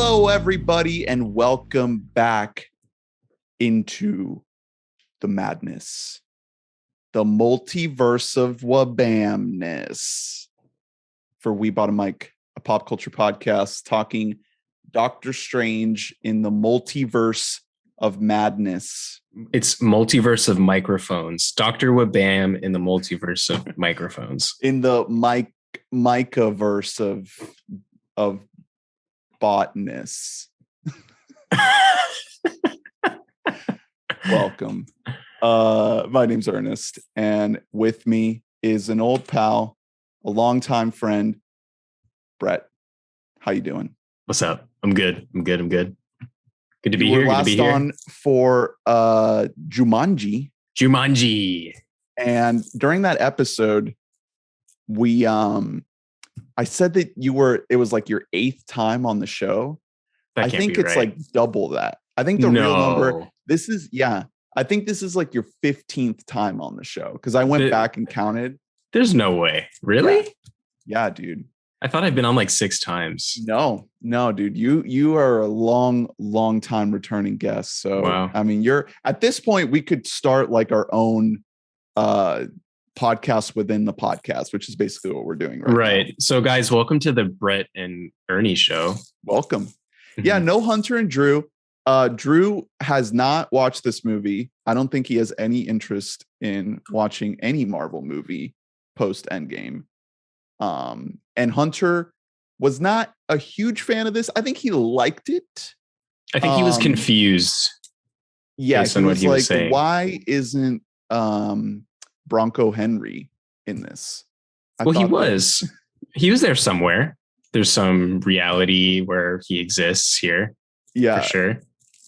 Hello, everybody, and welcome back into the madness, the multiverse of WBAMness. For We Bought a Mic, a pop culture podcast talking Doctor Strange in the multiverse of madness. It's multiverse of microphones. Dr. WBAM in the multiverse of microphones. In the Micaverse of botness. Welcome. My name's Ernest, and with me is an old pal, a longtime friend, Brett. How you doing? What's up? I'm good. Good to be You here. were last Good to be here. on for Jumanji. And during that episode, we I said that it was like your 8th time on the show. I think it's like double that. I think the real number, I think this is like your 15th time on the show, because I went back and counted. There's no way. Really? Yeah, dude. I thought I'd been on like 6 times. No, dude. You are a long time returning guest. So wow. I mean, at this point, we could start like our own podcast within the podcast, which is basically what we're doing right now. So guys, welcome to the Brett and Ernie show. Welcome. Yeah, no Hunter and Drew. Drew has not watched this movie. I don't think he has any interest in watching any Marvel movie post Endgame. And Hunter was not a huge fan of this. I think he liked it. I think he was confused. Yeah, he was like, why isn't Bronco Henry in this? He was there somewhere. There's some reality where he exists here. Yeah, for sure.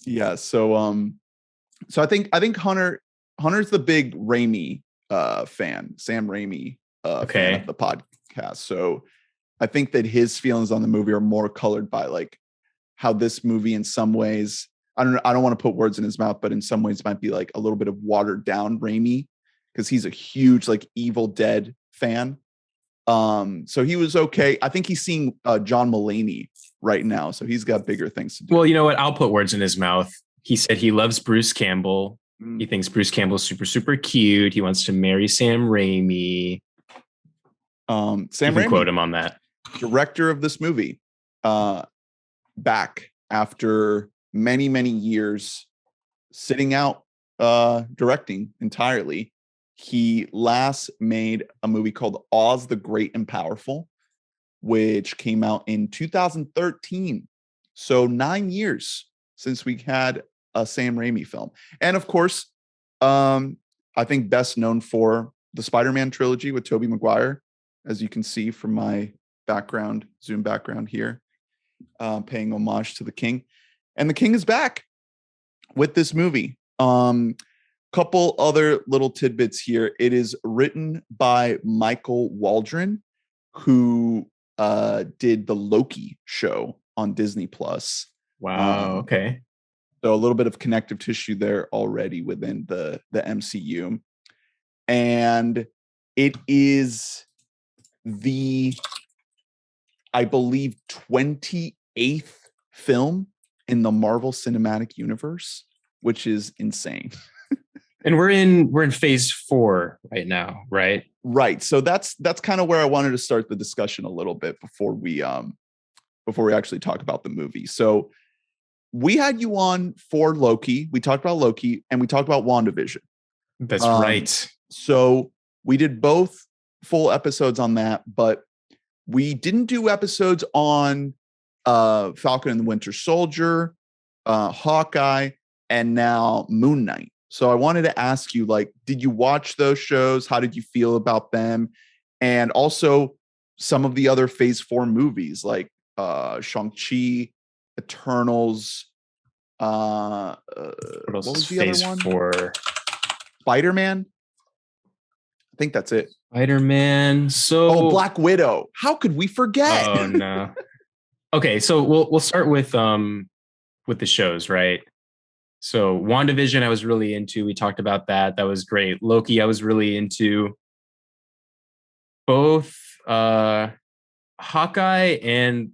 Yeah. So I think Hunter's the big Raimi fan, Sam Raimi fan of the podcast. So I think that his feelings on the movie are more colored by like how this movie in some ways, I don't want to put words in his mouth, but in some ways might be like a little bit of watered down Raimi, because he's a huge like Evil Dead fan. So he was okay. I think he's seeing John Mulaney right now, so he's got bigger things to do. Well, you know what? I'll put words in his mouth. He said he loves Bruce Campbell. He thinks Bruce Campbell's super cute. He wants to marry Sam Raimi. Sam Raimi, quote him on that. Director of this movie, back after many years sitting out directing entirely. He last made a movie called Oz the Great and Powerful, which came out in 2013. So 9 years since we had a Sam Raimi film. And of course, I think best known for the Spider-Man trilogy with Tobey Maguire, as you can see from my Zoom background here, paying homage to the King. And the King is back with this movie. Couple other little tidbits here. It is written by Michael Waldron, who did the Loki show on Disney Plus. Wow. Okay. So a little bit of connective tissue there already within the MCU. And it is I believe, 28th film in the Marvel Cinematic Universe, which is insane. And we're in phase 4 right now, right? Right. So that's kind of where I wanted to start the discussion a little bit before we actually talk about the movie. So we had you on for Loki. We talked about Loki and we talked about WandaVision. That's right. So we did both full episodes on that, but we didn't do episodes on Falcon and the Winter Soldier, Hawkeye, and now Moon Knight. So I wanted to ask you, like, did you watch those shows? How did you feel about them? And also some of the other phase 4 movies like Shang-Chi, Eternals. What was the phase other one? 4? Spider-Man. I think that's it. Spider-Man. So Black Widow. How could we forget? Oh no. Okay, so we'll start with the shows, right? So WandaVision I was really into. We talked about that. That was great. Loki I was really into. Both Hawkeye and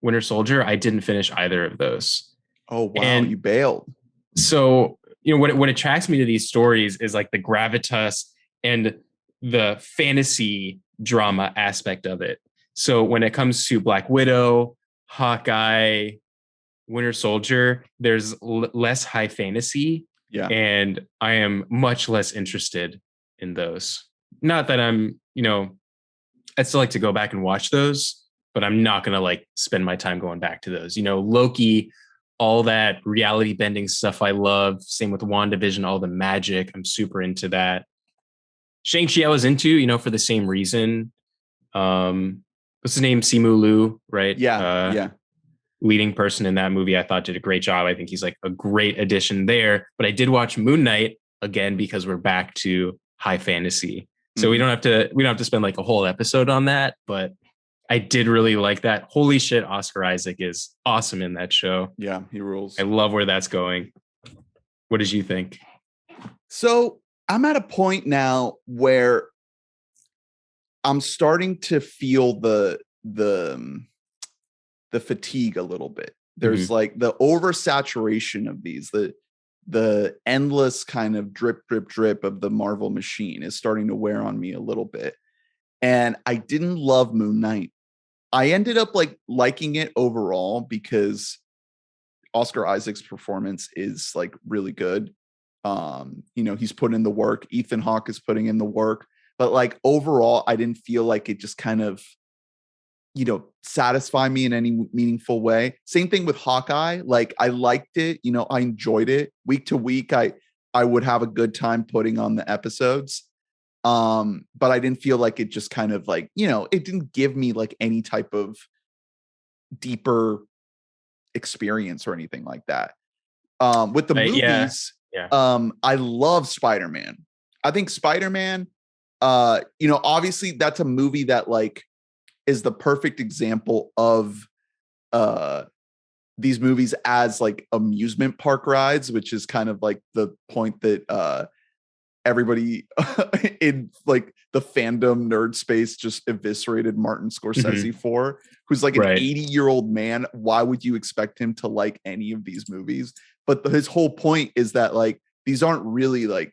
Winter Soldier, I didn't finish either of those. Oh wow, And you bailed. so, what attracts me to these stories is like the gravitas and the fantasy drama aspect of it. So when it comes to Black Widow, Hawkeye, Winter Soldier, there's less high fantasy. Yeah. And I am much less interested in those. Not that I'd still like to go back and watch those, but I'm not going to like spend my time going back to those. Loki, all that reality bending stuff I love. Same with WandaVision, all the magic. I'm super into that. Shang-Chi I was into, for the same reason. What's his name? Simu Liu, right? Yeah. Leading person in that movie, I thought did a great job. I think he's like a great addition there. But I did watch Moon Knight again because we're back to high fantasy. So we don't have to spend like a whole episode on that, but I did really like that. Holy shit, Oscar Isaac is awesome in that show. Yeah, he rules. I love where that's going. What did you think? So I'm at a point now where I'm starting to feel the fatigue a little bit. There's like the oversaturation of these, the endless kind of drip of the Marvel machine is starting to wear on me a little bit. And I didn't love Moon Knight. I ended up like liking it overall because Oscar Isaac's performance is like really good. He's put in the work. Ethan Hawke is putting in the work, but like overall, I didn't feel like it just kind of, satisfy me in any meaningful way. Same thing with Hawkeye. Like I liked it, I enjoyed it week to week. I would have a good time putting on the episodes. But I didn't feel like it just kind of like, it didn't give me like any type of deeper experience or anything like that. With the movies, I love Spider-Man. I think Spider-Man, obviously that's a movie that like is the perfect example of these movies as like amusement park rides, which is kind of like the point that everybody in like the fandom nerd space just eviscerated Martin Scorsese for, who's like an 80-year-old man. Why would you expect him to like any of these movies? But his whole point is that like these aren't really like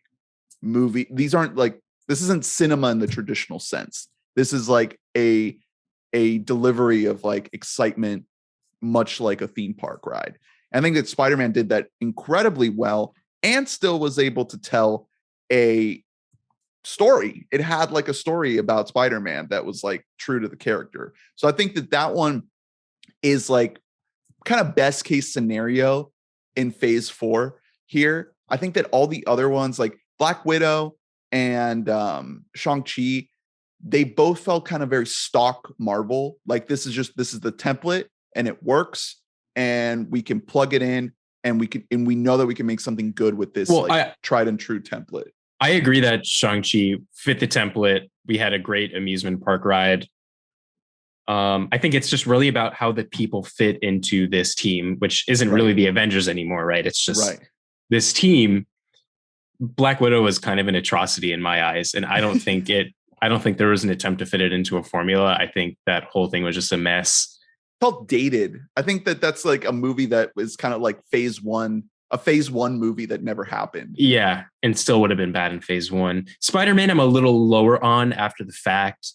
this isn't cinema in the traditional sense. This is like a delivery of like excitement, much like a theme park ride. I think that Spider-Man did that incredibly well and still was able to tell a story. It had like a story about Spider-Man that was like true to the character. So I think that one is like kind of best case scenario in phase 4 here. I think that all the other ones like Black Widow and Shang-Chi, they both felt kind of very stock Marvel. Like this is the template and it works and we can plug it in and we know that we can make something good with this tried and true template. I agree that Shang-Chi fit the template. We had a great amusement park ride. I think it's just really about how the people fit into this team, which isn't really the Avengers anymore, right? It's just this team. Black Widow was kind of an atrocity in my eyes. And I don't think there was an attempt to fit it into a formula. I think that whole thing was just a mess. Felt dated. I think that's like a movie that was kind of like phase 1, a phase 1 movie that never happened. Yeah. And still would have been bad in phase 1. Spider-Man, I'm a little lower on after the fact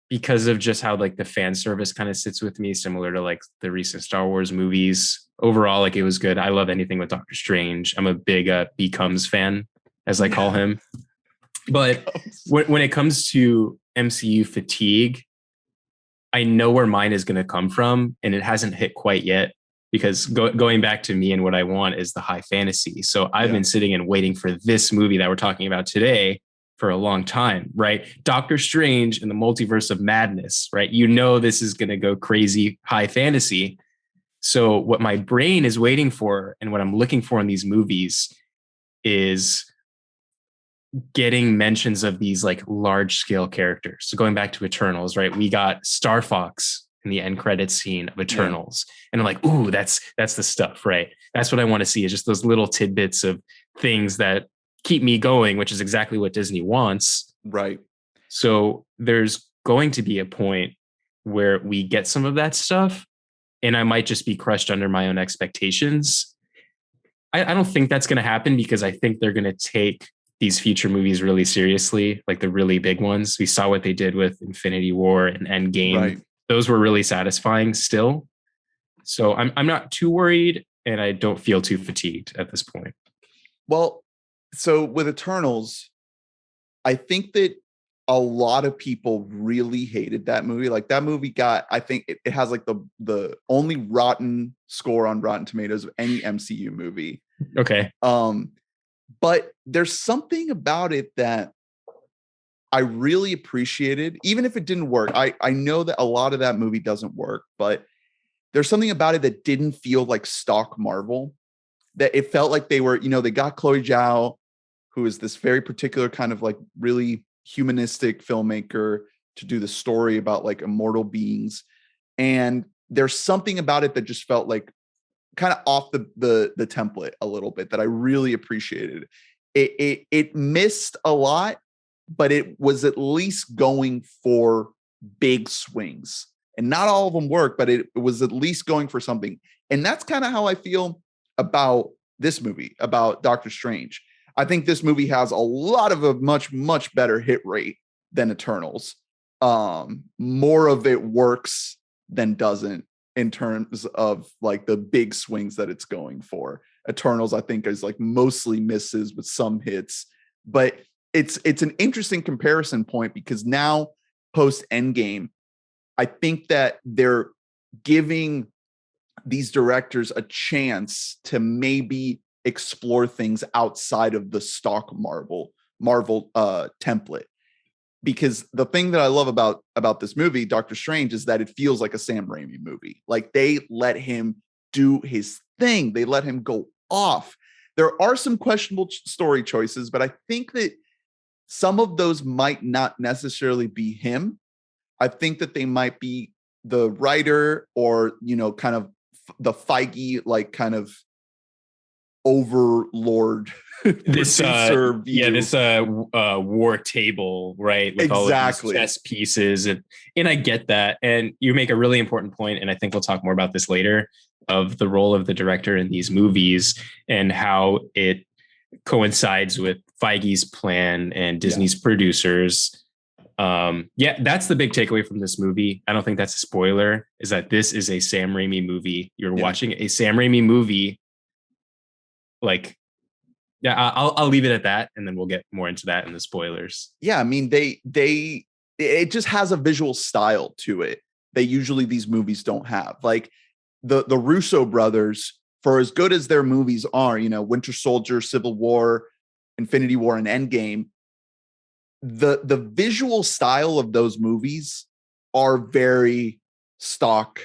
because of just how like the fan service kind of sits with me, similar to like the recent Star Wars movies. Overall, like it was good. I love anything with Doctor Strange. I'm a big Becomes fan, as I call him. But when it comes to MCU fatigue, I know where mine is going to come from, and it hasn't hit quite yet because going back to me and what I want is the high fantasy. So I've been sitting and waiting for this movie that we're talking about today for a long time, right? Doctor Strange and the Multiverse of Madness, right? This is going to go crazy high fantasy. So what my brain is waiting for and what I'm looking for in these movies is getting mentions of these like large scale characters. So going back to Eternals, right? We got Star Fox in the end credits scene of Eternals. And I'm like, ooh, that's the stuff, right? That's what I want to see, is just those little tidbits of things that keep me going, which is exactly what Disney wants. Right. So there's going to be a point where we get some of that stuff, and I might just be crushed under my own expectations. I don't think that's going to happen because I think they're going to take these future movies really seriously, like the really big ones. We saw what they did with Infinity War and Endgame. Right. Those were really satisfying still. So I'm not too worried, and I don't feel too fatigued at this point. Well, so with Eternals, I think that a lot of people really hated that movie. Like that movie got, I think it has like the only rotten score on Rotten Tomatoes of any MCU movie. Okay. But there's something about it that I really appreciated, even if it didn't work. I know that a lot of that movie doesn't work, but there's something about it that didn't feel like stock Marvel, that it felt like they were, they got Chloe Zhao, who is this very particular kind of like really humanistic filmmaker, to do the story about like immortal beings. And there's something about it that just felt like kind of off the template a little bit that I really appreciated. It missed a lot, but it was at least going for big swings. And not all of them worked, but it was at least going for something. And that's kind of how I feel about this movie, about Doctor Strange. I think this movie has a lot of a much, much better hit rate than Eternals. More of it works than doesn't in terms of like the big swings that it's going for. Eternals, I think, is like mostly misses with some hits, but it's an interesting comparison point because now post Endgame, I think that they're giving these directors a chance to maybe explore things outside of the stock Marvel template. Because the thing that I love about this movie, Doctor Strange, is that it feels like a Sam Raimi movie. Like they let him do his thing. They let him go off. There are some questionable story choices, but I think that some of those might not necessarily be him. I think that they might be the writer or, kind of the Feige, like kind of overlord this war table, right, with all of these chess pieces, and I get that, and you make a really important point, and I think we'll talk more about this later, of the role of the director in these movies and how it coincides with Feige's plan and Disney's producers. That's the big takeaway from this movie. I don't think that's a spoiler, is that this is a Sam Raimi movie. You're watching a Sam Raimi movie. Like, I'll leave it at that, and then we'll get more into that in the spoilers. Yeah, I mean, it just has a visual style to it that usually these movies don't have. Like the Russo brothers, for as good as their movies are, Winter Soldier, Civil War, Infinity War, and Endgame, the visual style of those movies are very stock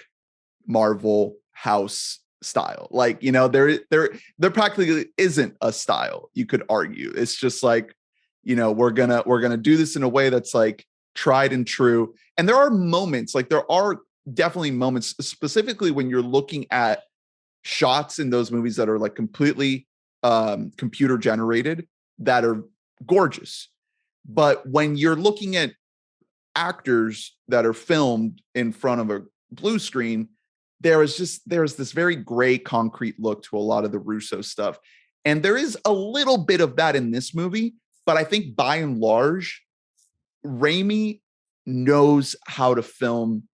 Marvel house style. Like, there practically isn't a style, you could argue. It's just like, we're gonna do this in a way that's like tried and true. And there are moments, like there are definitely moments, specifically when you're looking at shots in those movies that are like completely computer generated, that are gorgeous. But when you're looking at actors that are filmed in front of a blue screen, there's this very gray, concrete look to a lot of the Russo stuff. And there is a little bit of that in this movie, but I think by and large, Raimi knows how to film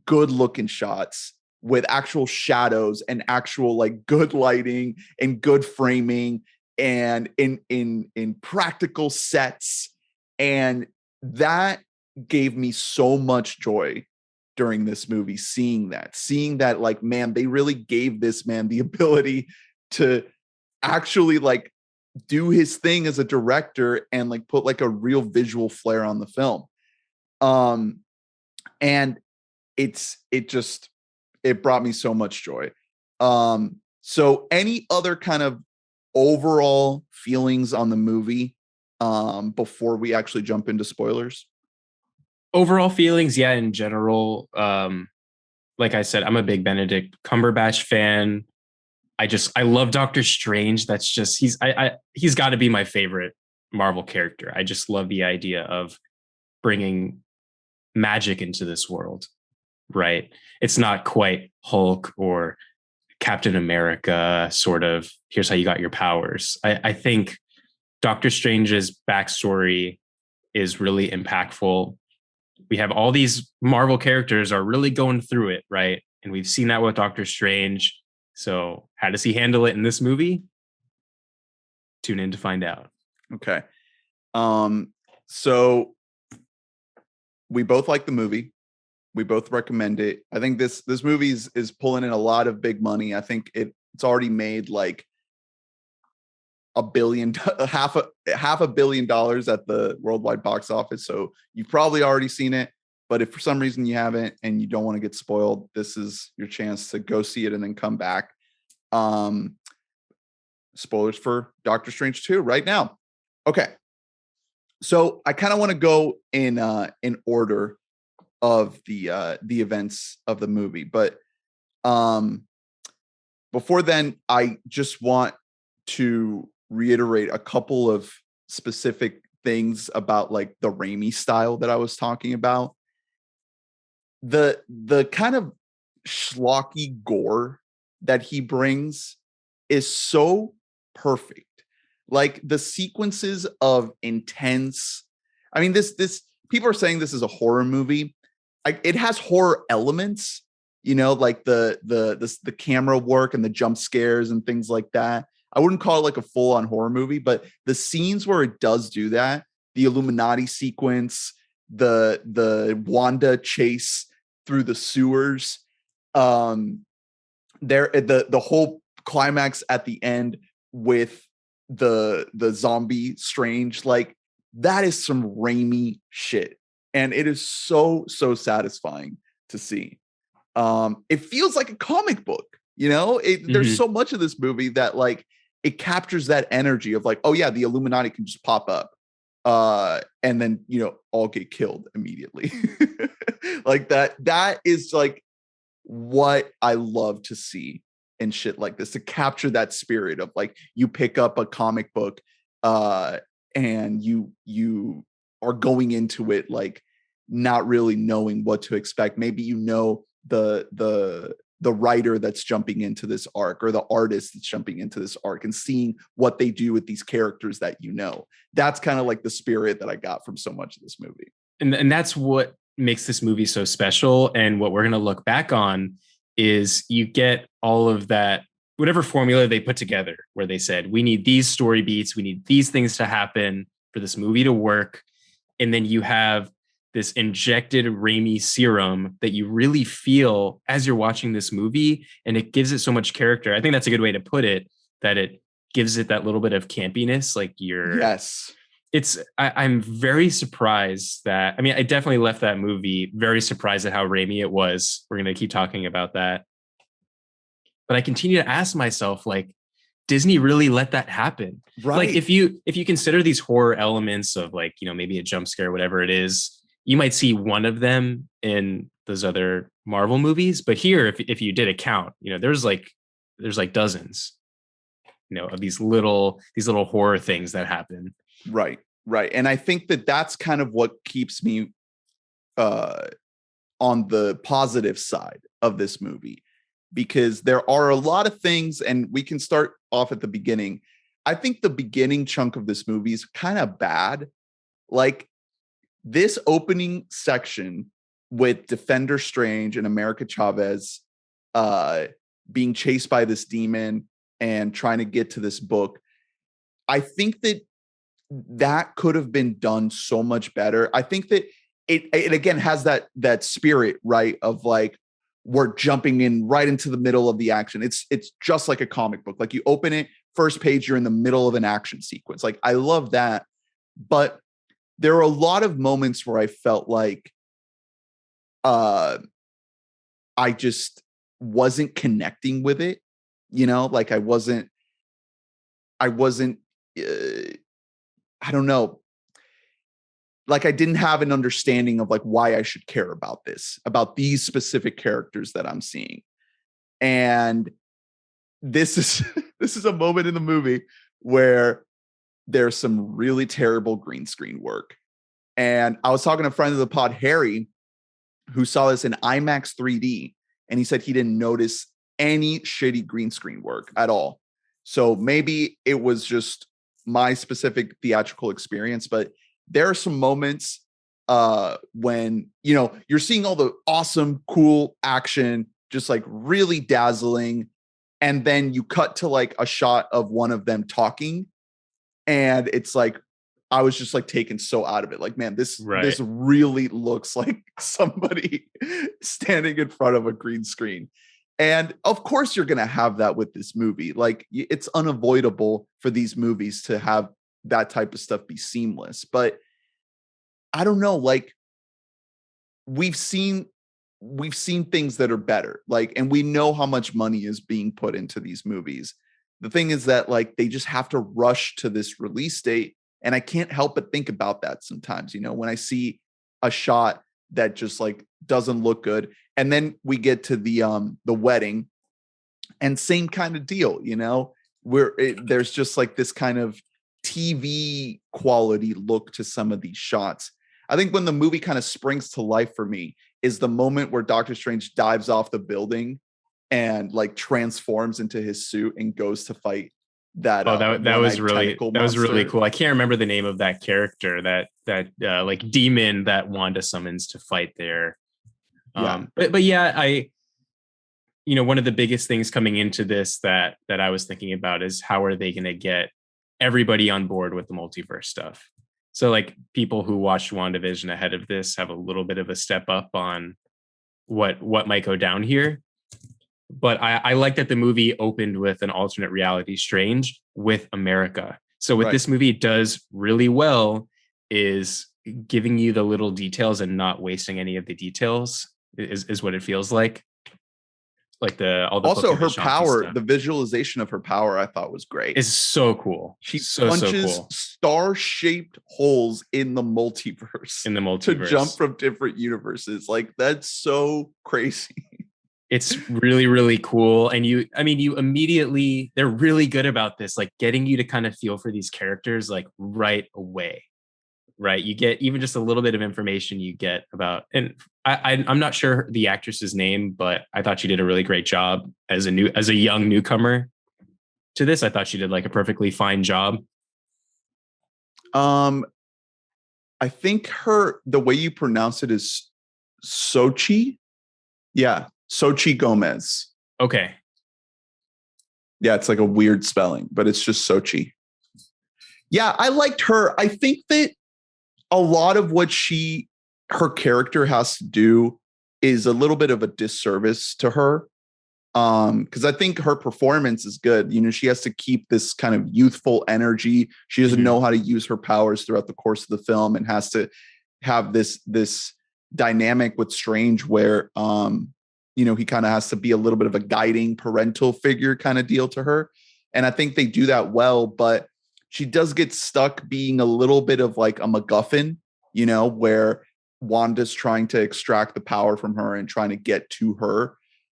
good looking shots with actual shadows and actual like good lighting and good framing and in practical sets. And that gave me so much joy during this movie, seeing that like, man, they really gave this man the ability to actually like do his thing as a director and like put like a real visual flair on the film. And it brought me so much joy. So any other kind of overall feelings on the movie before we actually jump into spoilers? Overall feelings, yeah, in general. Like I said, I'm a big Benedict Cumberbatch fan. I love Doctor Strange. That's just he's got to be my favorite Marvel character. I just love the idea of bringing magic into this world. right? It's not quite Hulk or Captain America sort of, here's how you got your powers. I think Doctor Strange's backstory is really impactful. We have all these Marvel characters are really going through it, right? And we've seen that with Doctor Strange. So how does he handle it in this movie? Tune in to find out. Okay. So we both like the movie. We both recommend it. I think this movie is pulling in a lot of big money. I think it's already made like half a billion dollars at the worldwide box office. So you've probably already seen it. But if for some reason you haven't and you don't want to get spoiled, this is your chance to go see it and then come back. Spoilers for Doctor Strange 2 right now. Okay. So I kind of want to go in order of the events of the movie, but before then, I just want to reiterate a couple of specific things about like the Raimi style that I was talking about. The kind of schlocky gore that he brings is so perfect. Like the sequences of intense, I mean, this people are saying this is a horror movie. It has horror elements, like the camera work and the jump scares and things like that. I wouldn't call it like a full-on horror movie, but the scenes where it does do that, the Illuminati sequence, the Wanda chase through the sewers, the whole climax at the end with the zombie Strange, like that is some Raimi shit, and it is so satisfying to see. It feels like a comic book, there's so much of this movie that like it captures that energy of like, oh yeah, the Illuminati can just pop up and then all get killed immediately. Like that is like what I love to see and shit like this, to capture that spirit of like you pick up a comic book and you are going into it like not really knowing what to expect. Maybe the writer that's jumping into this arc or the artist that's jumping into this arc and seeing what they do with these characters that that's kind of like the spirit that I got from so much of this movie. And that's what makes this movie so special. And what we're going to look back on is you get all of that, whatever formula they put together, where they said, we need these story beats, we need these things to happen for this movie to work. And then you have this injected Raimi serum that you really feel as you're watching this movie, and it gives it so much character. I think that's a good way to put it, that it gives it that little bit of campiness. Like I'm very surprised that, I definitely left that movie very surprised at how Raimi it was. We're going to keep talking about that. But I continue to ask myself, like, Disney really let that happen? Right. Like if you consider these horror elements of like, maybe a jump scare, whatever it is, you might see one of them in those other Marvel movies. But here, if you did a count, there's like dozens, of these little horror things that happen. Right. And I think that's kind of what keeps me on the positive side of this movie, because there are a lot of things, and we can start off at the beginning. I think the beginning chunk of this movie is kind of bad. Like this opening section with Defender Strange and America Chavez being chased by this demon and trying to get to this book. I think that could have been done so much better. I think that it again has that spirit, right, of like we're jumping in right into the middle of the action. It's just like a comic book. Like you open it, first page, you're in the middle of an action sequence. Like I love that. But there are a lot of moments where I felt like I just wasn't connecting with it, like I wasn't I don't know. Like I didn't have an understanding of like why I should care about these specific characters that I'm seeing. And this is a moment in the movie where there's some really terrible green screen work. And I was talking to a friend of the pod, Harry, who saw this in IMAX 3D, and he said he didn't notice any shitty green screen work at all. So maybe it was just my specific theatrical experience, but there are some moments when, you know, you're seeing all the awesome, cool action, just like really dazzling. And then you cut to like a shot of one of them talking. And it's like, I was just like taken so out of it. Like, man, this really looks like somebody standing in front of a green screen. And of course you're going to have that with this movie. Like, it's unavoidable for these movies to have that type of stuff be seamless. But I don't know, like, we've seen things that are better. Like, and we know how much money is being put into these movies. The thing is that, like, they just have to rush to this release date. And I can't help but think about that sometimes, you know, when I see a shot that just like doesn't look good. And then we get to the wedding, and same kind of deal, you know, where there's just like this kind of TV quality look to some of these shots. I think when the movie kind of springs to life for me is the moment where Doctor Strange dives off the building and like transforms into his suit and goes to fight that. That was really cool. I can't remember the name of that character, that like demon that Wanda summons to fight there. But yeah, you know, one of the biggest things coming into this that I was thinking about is how are they going to get everybody on board with the multiverse stuff? So like people who watched WandaVision ahead of this have a little bit of a step up on what might go down here. But I like that the movie opened with an alternate reality Strange with America. So what this movie does really well is giving you the little details and not wasting any of the details is what it feels like. Like also her power, stuff. The visualization of her power, I thought was great. It's so cool. She punches star-shaped holes in the multiverse. To jump from different universes. Like, that's so crazy. It's really, really cool. And you immediately, they're really good about this, like getting you to kind of feel for these characters like right away. Right. You get even just a little bit of information you get about, and I'm not sure the actress's name, but I thought she did a really great job as a young newcomer to this. I thought she did like a perfectly fine job. I think the way you pronounce it is Sochi. Yeah. Sochi Gomez. Okay. Yeah. It's like a weird spelling, but it's just Sochi. Yeah. I liked her. I think that a lot of what her character has to do is a little bit of a disservice to her. Because I think her performance is good. You know, she has to keep this kind of youthful energy. She doesn't know how to use her powers throughout the course of the film, and has to have this dynamic with Strange where, you know, he kind of has to be a little bit of a guiding parental figure kind of deal to her. And I think they do that well, but she does get stuck being a little bit of like a MacGuffin, you know, where Wanda's trying to extract the power from her and trying to get to her.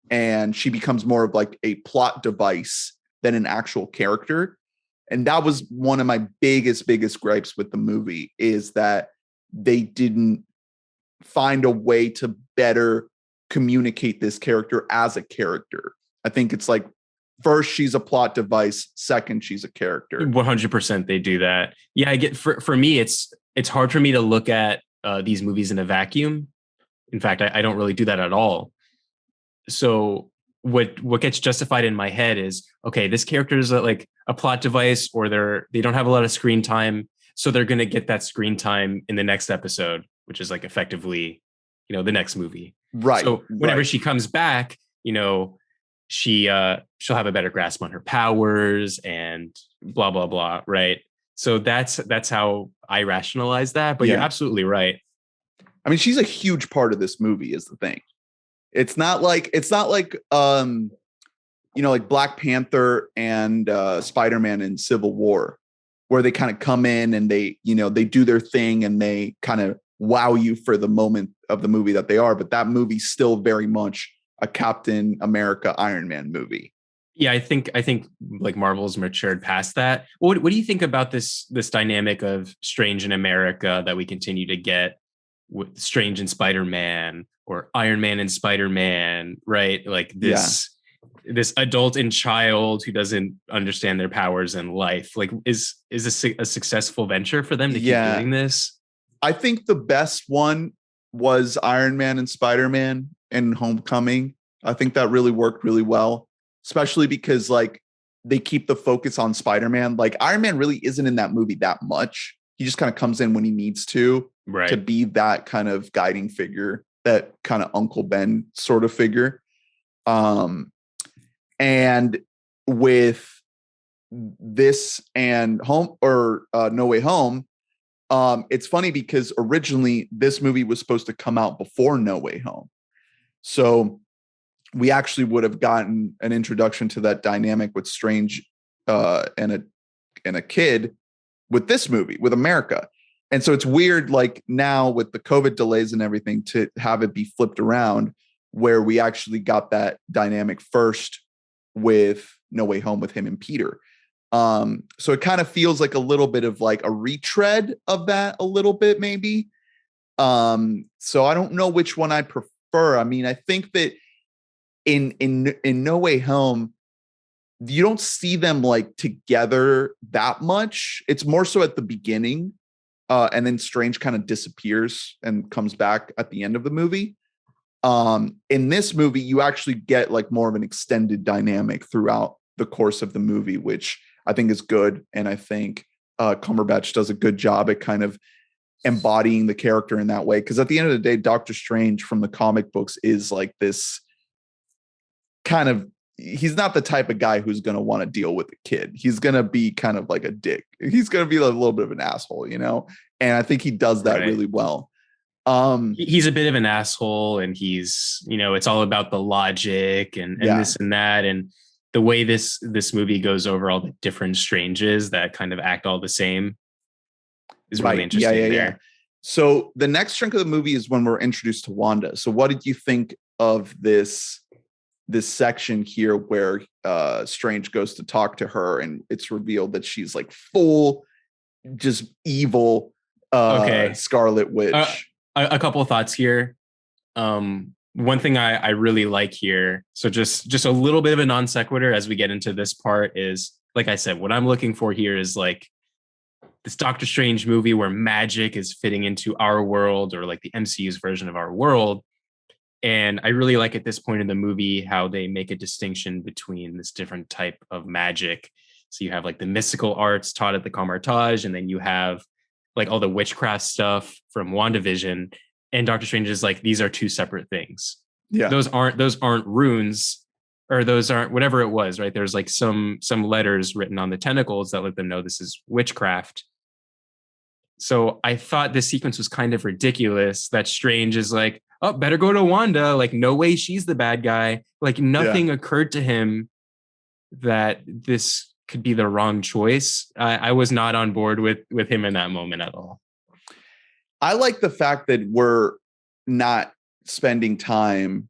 And she becomes more of like a plot device than an actual character. And that was one of my biggest gripes with the movie, is that they didn't find a way to better communicate this character as a character. I think it's like, first, she's a plot device. Second, she's a character. 100% they do that. Yeah, I get for me, it's hard for me to look at these movies in a vacuum. In fact, I don't really do that at all. So what gets justified in my head is, okay, this character is like a plot device, or they don't have a lot of screen time, so they're going to get that screen time in the next episode, which is like effectively, you know, the next movie. Right. So whenever she comes back, you know, she'll have a better grasp on her powers and blah, blah, blah. Right. So that's how I rationalize that. But you're absolutely right. I mean, she's a huge part of this movie is the thing. It's not like, you know, like Black Panther and Spider-Man in Civil War, where they kind of come in and they, you know, they do their thing and they kind of wow you for the moment of the movie that they are. But that movie's still very much a Captain America, Iron Man movie. Yeah, I think like Marvel's matured past that. What do you think about this dynamic of Strange in America that we continue to get? with Strange and Spider-Man or Iron Man and Spider-Man, right? Like this adult and child who doesn't understand their powers in life. Like, is this a successful venture for them to keep doing this? I think the best one was Iron Man and Spider-Man and Homecoming. I think that really worked really well, especially because like they keep the focus on Spider-Man. Like Iron Man really isn't in that movie that much. He just kind of comes in when he needs to be that kind of guiding figure, that kind of Uncle Ben sort of figure. And with this and No Way Home, it's funny because originally this movie was supposed to come out before No Way Home. So we actually would have gotten an introduction to that dynamic with Strange and a kid with this movie, with America. And so it's weird, like now with the COVID delays and everything, to have it be flipped around where we actually got that dynamic first with No Way Home with him and Peter. So it kind of feels like a little bit of like a retread of that a little bit, maybe. So I don't know which one I prefer. I mean, I think that in No Way Home, you don't see them like together that much. It's more so at the beginning, and then Strange kind of disappears and comes back at the end of the movie. In this movie, you actually get like more of an extended dynamic throughout the course of the movie, which I think is good. And I think Kamar-Taj does a good job at kind of embodying the character in that way. Because at the end of the day, Doctor Strange from the comic books is like this kind of, he's not the type of guy who's going to want to deal with a kid. He's going to be kind of like a dick. He's going to be like a little bit of an asshole, you know? And I think he does that really well. He's a bit of an asshole, and he's, you know, it's all about the logic and this and that. And the way this movie goes over all the different Stranges that kind of act all the same is really interesting there. So the next chunk of the movie is when we're introduced to Wanda. So what did you think of this section here where Strange goes to talk to her and it's revealed that she's like full, just evil Scarlet Witch? A couple of thoughts here. One thing I really like here, so just a little bit of a non sequitur as we get into this part, is, like I said, what I'm looking for here is like this Doctor Strange movie where magic is fitting into our world, or like the MCU's version of our world. And I really like at this point in the movie how they make a distinction between this different type of magic. So you have like the mystical arts taught at the Kamar-Taj, and then you have like all the witchcraft stuff from WandaVision. And Doctor Strange is like, these are two separate things. Yeah. Those aren't runes, or those aren't whatever it was, right? There's like some letters written on the tentacles that let them know this is witchcraft. So I thought this sequence was kind of ridiculous, that Strange is like, oh, better go to Wanda. Like, no way she's the bad guy. Like, nothing occurred to him that this could be the wrong choice. I was not on board with him in that moment at all. I like the fact that we're not spending time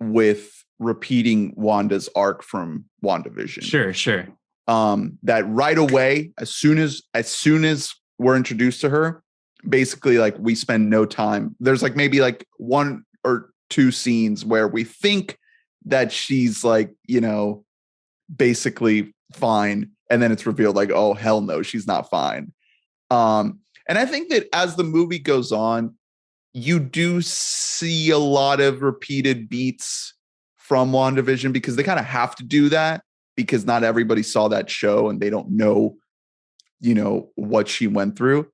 with repeating Wanda's arc from WandaVision. Sure. That right away, as soon as we're introduced to her, basically like we spend no time. There's like maybe like one or two scenes where we think that she's like, you know, basically fine. And then it's revealed like, oh, hell no, she's not fine. And I think that as the movie goes on, you do see a lot of repeated beats from WandaVision, because they kind of have to do that, because not everybody saw that show and they don't know, you know, what she went through.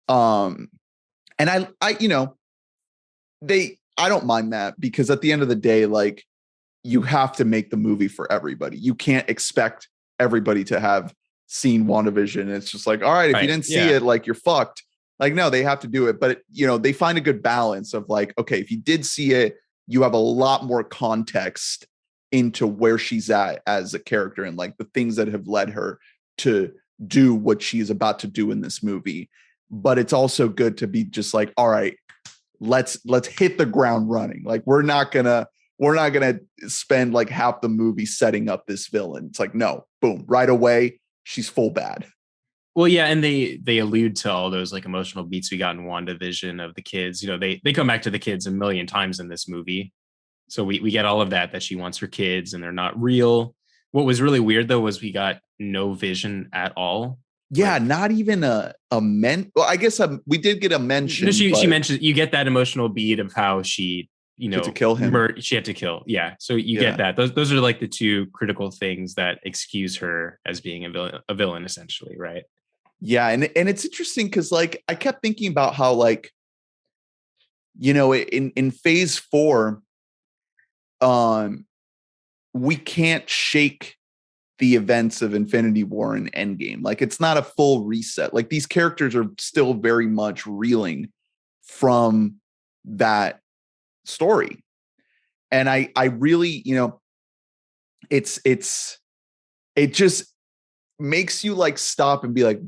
And I you know, I don't mind that, because at the end of the day, like, you have to make the movie for everybody. You can't expect everybody to have seen WandaVision. It's just like, all right, if you didn't see it, like, you're fucked. Like, no, they have to do it. But, you know, they find a good balance of like, okay, if you did see it, you have a lot more context into where she's at as a character and like the things that have led her to do what she's about to do in this movie. But it's also good to be just like, all right, let's hit the ground running. Like, we're not gonna spend like half the movie setting up this villain. It's like, no, boom, right away, she's full bad. Well, yeah, and they allude to all those like emotional beats we got in WandaVision of the kids. You know, they come back to the kids a million times in this movie. So we get all of that she wants her kids and they're not real. What was really weird though was we got no Vision at all. Yeah, Like, not even a well, I guess we did get a mention. no, she mentioned you get that emotional beat of how she, you know, to kill him. She had to kill. Yeah. So you get that. Those are like the two critical things that excuse her as being a villain essentially, right? Yeah, and it's interesting because like I kept thinking about how like, you know, in phase 4, we can't shake the events of Infinity War and Endgame. Like it's not a full reset. Like these characters are still very much reeling from that story. And I really, you know, it just makes you like stop and be like,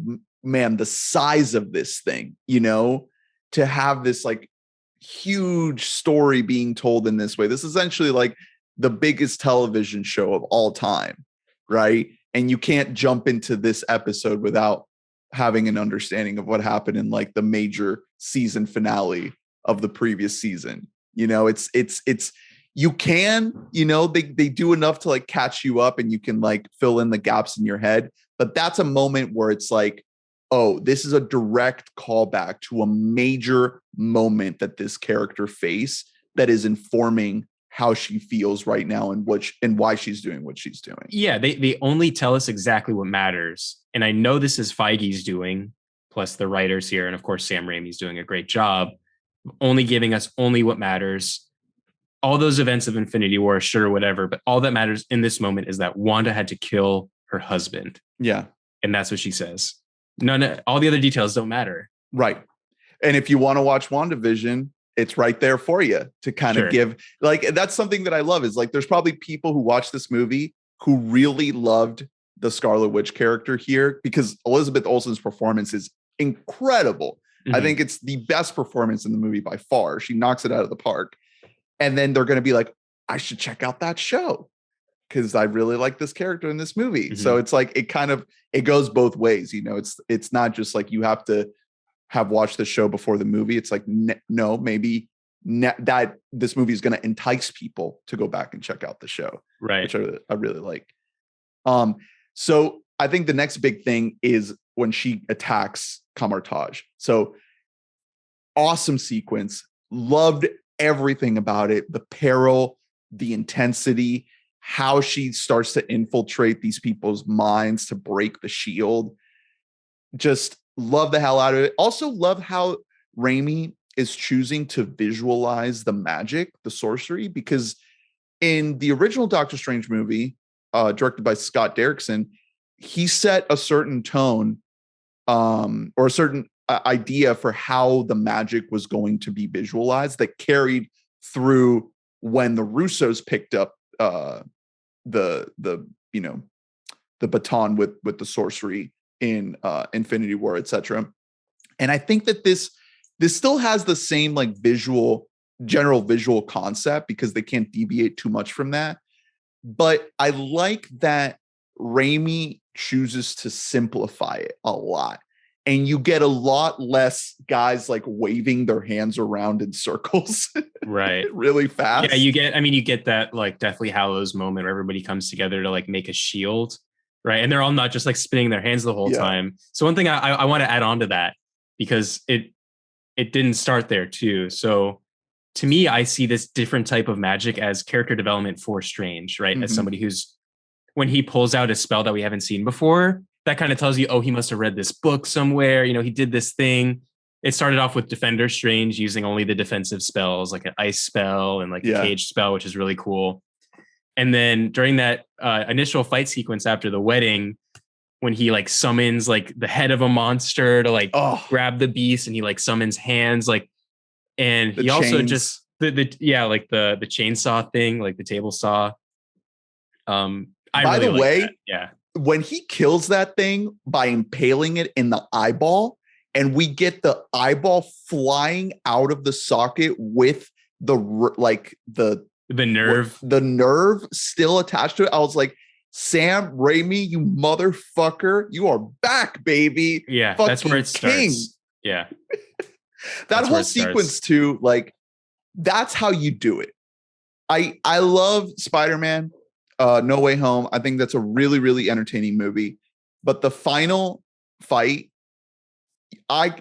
man, the size of this thing, you know, to have this like huge story being told in this way. This is essentially like the biggest television show of all time, right? And you can't jump into this episode without having an understanding of what happened in like the major season finale of the previous season. You know, it's you can, you know, they do enough to like catch you up and you can like fill in the gaps in your head. But that's a moment where it's like, oh, this is a direct callback to a major moment that this character faced that is informing how she feels right now and why she's doing what she's doing. Yeah, they only tell us exactly what matters. And I know this is Feige's doing, plus the writers here, and of course Sam Raimi's doing a great job, only giving us only what matters. All those events of Infinity War, sure, whatever, but all that matters in this moment is that Wanda had to kill her husband. Yeah. And that's what she says. All the other details don't matter. Right. And if you want to watch WandaVision, it's right there for you to kind of give, like, that's something that I love is like, there's probably people who watch this movie who really loved the Scarlet Witch character here because Elizabeth Olsen's performance is incredible. Mm-hmm. I think it's the best performance in the movie by far. She knocks it out of the park. And then they're going to be like, I should check out that show because I really like this character in this movie. Mm-hmm. So it's like, it goes both ways. You know, it's not just like you have to have watched the show before the movie. It's like, no, maybe that this movie is going to entice people to go back and check out the show. Right. Which I really like. So I think the next big thing is when she attacks Kamar-Taj. So awesome sequence. Loved everything about it. The peril, the intensity, how she starts to infiltrate these people's minds to break the shield. Just love the hell out of it. Also love how Raimi is choosing to visualize the magic, the sorcery, because in the original Doctor Strange movie, directed by Scott Derrickson, he set a certain tone or a certain idea for how the magic was going to be visualized that carried through when the Russos picked up the baton with the sorcery in Infinity War, etc. And I think that this still has the same like general visual concept because they can't deviate too much from that. But I like that Raimi chooses to simplify it a lot. And you get a lot less guys like waving their hands around in circles, right? Really fast. Yeah, you get that like Deathly Hallows moment where everybody comes together to like make a shield, right? And they're all not just like spinning their hands the whole time. So one thing I want to add on to that because it didn't start there too. So to me, I see this different type of magic as character development for Strange, right? Mm-hmm. As somebody who's when he pulls out a spell that we haven't seen before. That kind of tells you, oh, he must have read this book somewhere. You know, he did this thing. It started off with Defender Strange using only the defensive spells, like an ice spell and like a cage spell, which is really cool. And then during that initial fight sequence after the wedding, when he like summons like the head of a monster to like grab the beast and he like summons hands, like, and he also just the chainsaw thing, like the table saw. By the way, when he kills that thing by impaling it in the eyeball and we get the eyeball flying out of the socket with the nerve still attached to it. I was like, Sam Raimi, you motherfucker, you are back, baby. Yeah, Fucking that's where it king. starts. Yeah. That whole sequence too, like that's how you do it. I love Spider-Man No Way Home. I think that's a really, really entertaining movie. But the final fight,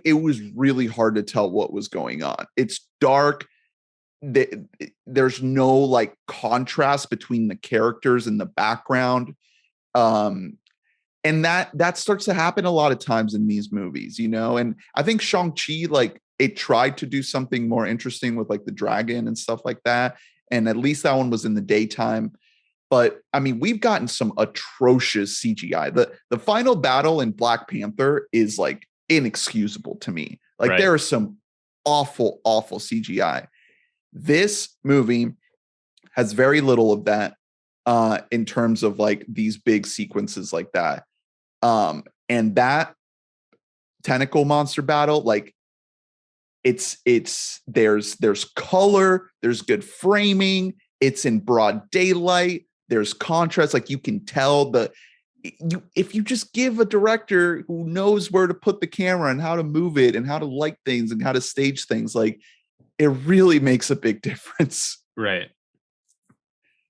it was really hard to tell what was going on. It's dark. There's no like contrast between the characters in the background. And that starts to happen a lot of times in these movies, you know. And I think Shang-Chi, like, it tried to do something more interesting with like the dragon and stuff like that. And at least that one was in the daytime. But I mean, we've gotten some atrocious CGI. The final battle in Black Panther is like inexcusable to me. Like there is some awful, awful CGI. This movie has very little of that in terms of like these big sequences like that. And that tentacle monster battle, like there's color, there's good framing, it's in broad daylight, there's contrast, like you can tell if you just give a director who knows where to put the camera and how to move it and how to light things and how to stage things, like it really makes a big difference. Right.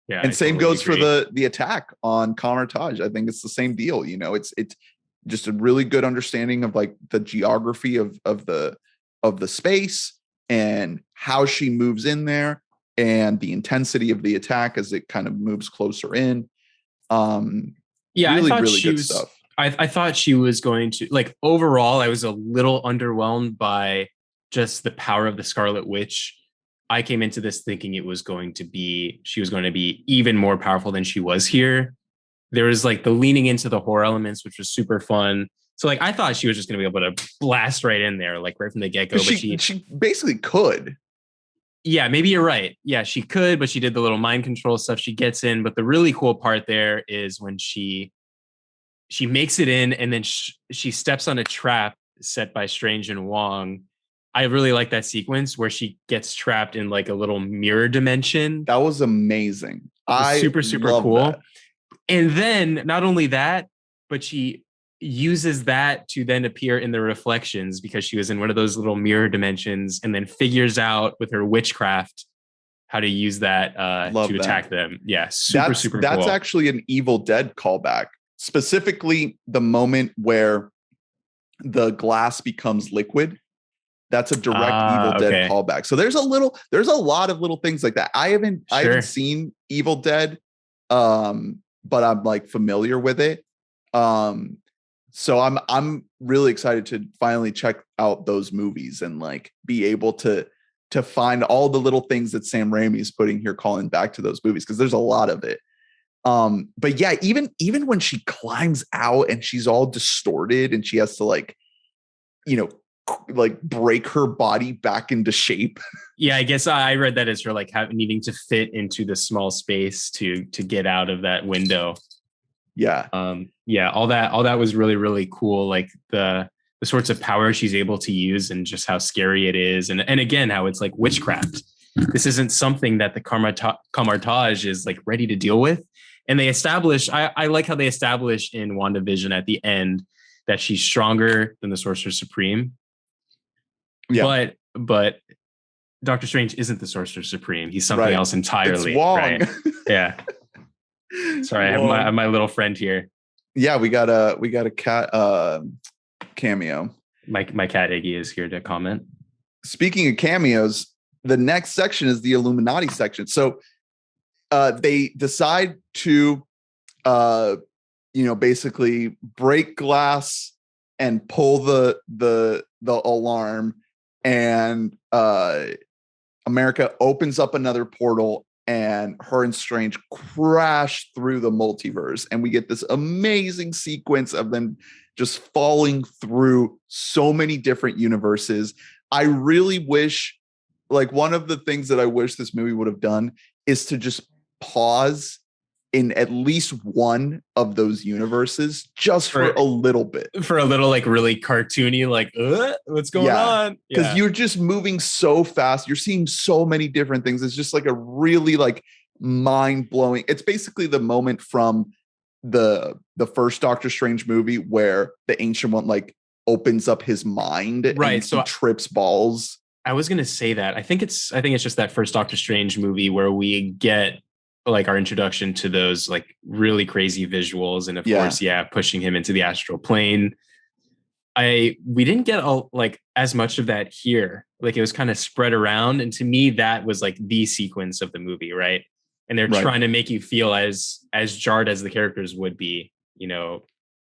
Yeah. And same goes for the attack on Kamar-Taj. I think it's the same deal. You know, it's just a really good understanding of like the geography of the space and how she moves in there and the intensity of the attack as it kind of moves closer in. Yeah, really, I thought really good stuff. I thought she was going to, like, overall, I was a little underwhelmed by just the power of the Scarlet Witch. I came into this thinking she was going to be even more powerful than she was here. There was like the leaning into the horror elements, which was super fun. So like, I thought she was just going to be able to blast right in there, like right from the get-go. But she basically could. Yeah, maybe you're right. Yeah, she could, but she did the little mind control stuff. She gets in. But the really cool part there is when she makes it in and then she steps on a trap set by Strange and Wong. I really like that sequence where she gets trapped in like a little mirror dimension. That was amazing. Super cool. That. And then not only that, but she uses that to then appear in the reflections because she was in one of those little mirror dimensions and then figures out with her witchcraft how to use that to attack them. Yeah, super cool. That's actually an Evil Dead callback. Specifically, the moment where the glass becomes liquid. That's a direct Evil Dead callback. So there's a lot of little things like that. I haven't seen Evil Dead, but I'm like familiar with it. So I'm really excited to finally check out those movies and like be able to find all the little things that Sam Raimi is putting here, calling back to those movies, because there's a lot of it. But yeah, even when she climbs out and she's all distorted and she has to like, you know, like break her body back into shape. Yeah, I guess I read that as her like needing to fit into the small space to get out of that window. Yeah. Yeah, all that was really, really cool. Like the sorts of power she's able to use and just how scary it is. And again, how it's like witchcraft. This isn't something that the Kamar-Taj is like ready to deal with. And they establish, I like how they establish in WandaVision at the end that she's stronger than the Sorcerer Supreme. Yeah. But Doctor Strange isn't the Sorcerer Supreme. He's something else entirely. It's Wong. Right? Yeah. Sorry, I have my little friend here. Yeah, we got a cat cameo. My cat Iggy is here to comment. Speaking of cameos, the next section is the Illuminati section. So they decide to basically break glass and pull the alarm, and America opens up another portal, and her and Strange crash through the multiverse, and we get this amazing sequence of them just falling through so many different universes. I really wish, like, one of the things that I wish this movie would have done is to just pause in at least one of those universes just for a little bit. For a little, like, really cartoony, like, what's going on? Because you're just moving so fast. You're seeing so many different things. It's just like a really, like, mind-blowing. It's basically the moment from the first Doctor Strange movie where the Ancient One like opens up his mind, Right, and so he trips balls. I was gonna say that. I think it's just that first Doctor Strange movie where we get like our introduction to those like really crazy visuals, and of course, pushing him into the astral plane. We didn't get like as much of that here. Like it was kind of spread around, and to me, that was like the sequence of the movie, right? And they're trying to make you feel as jarred as the characters would be,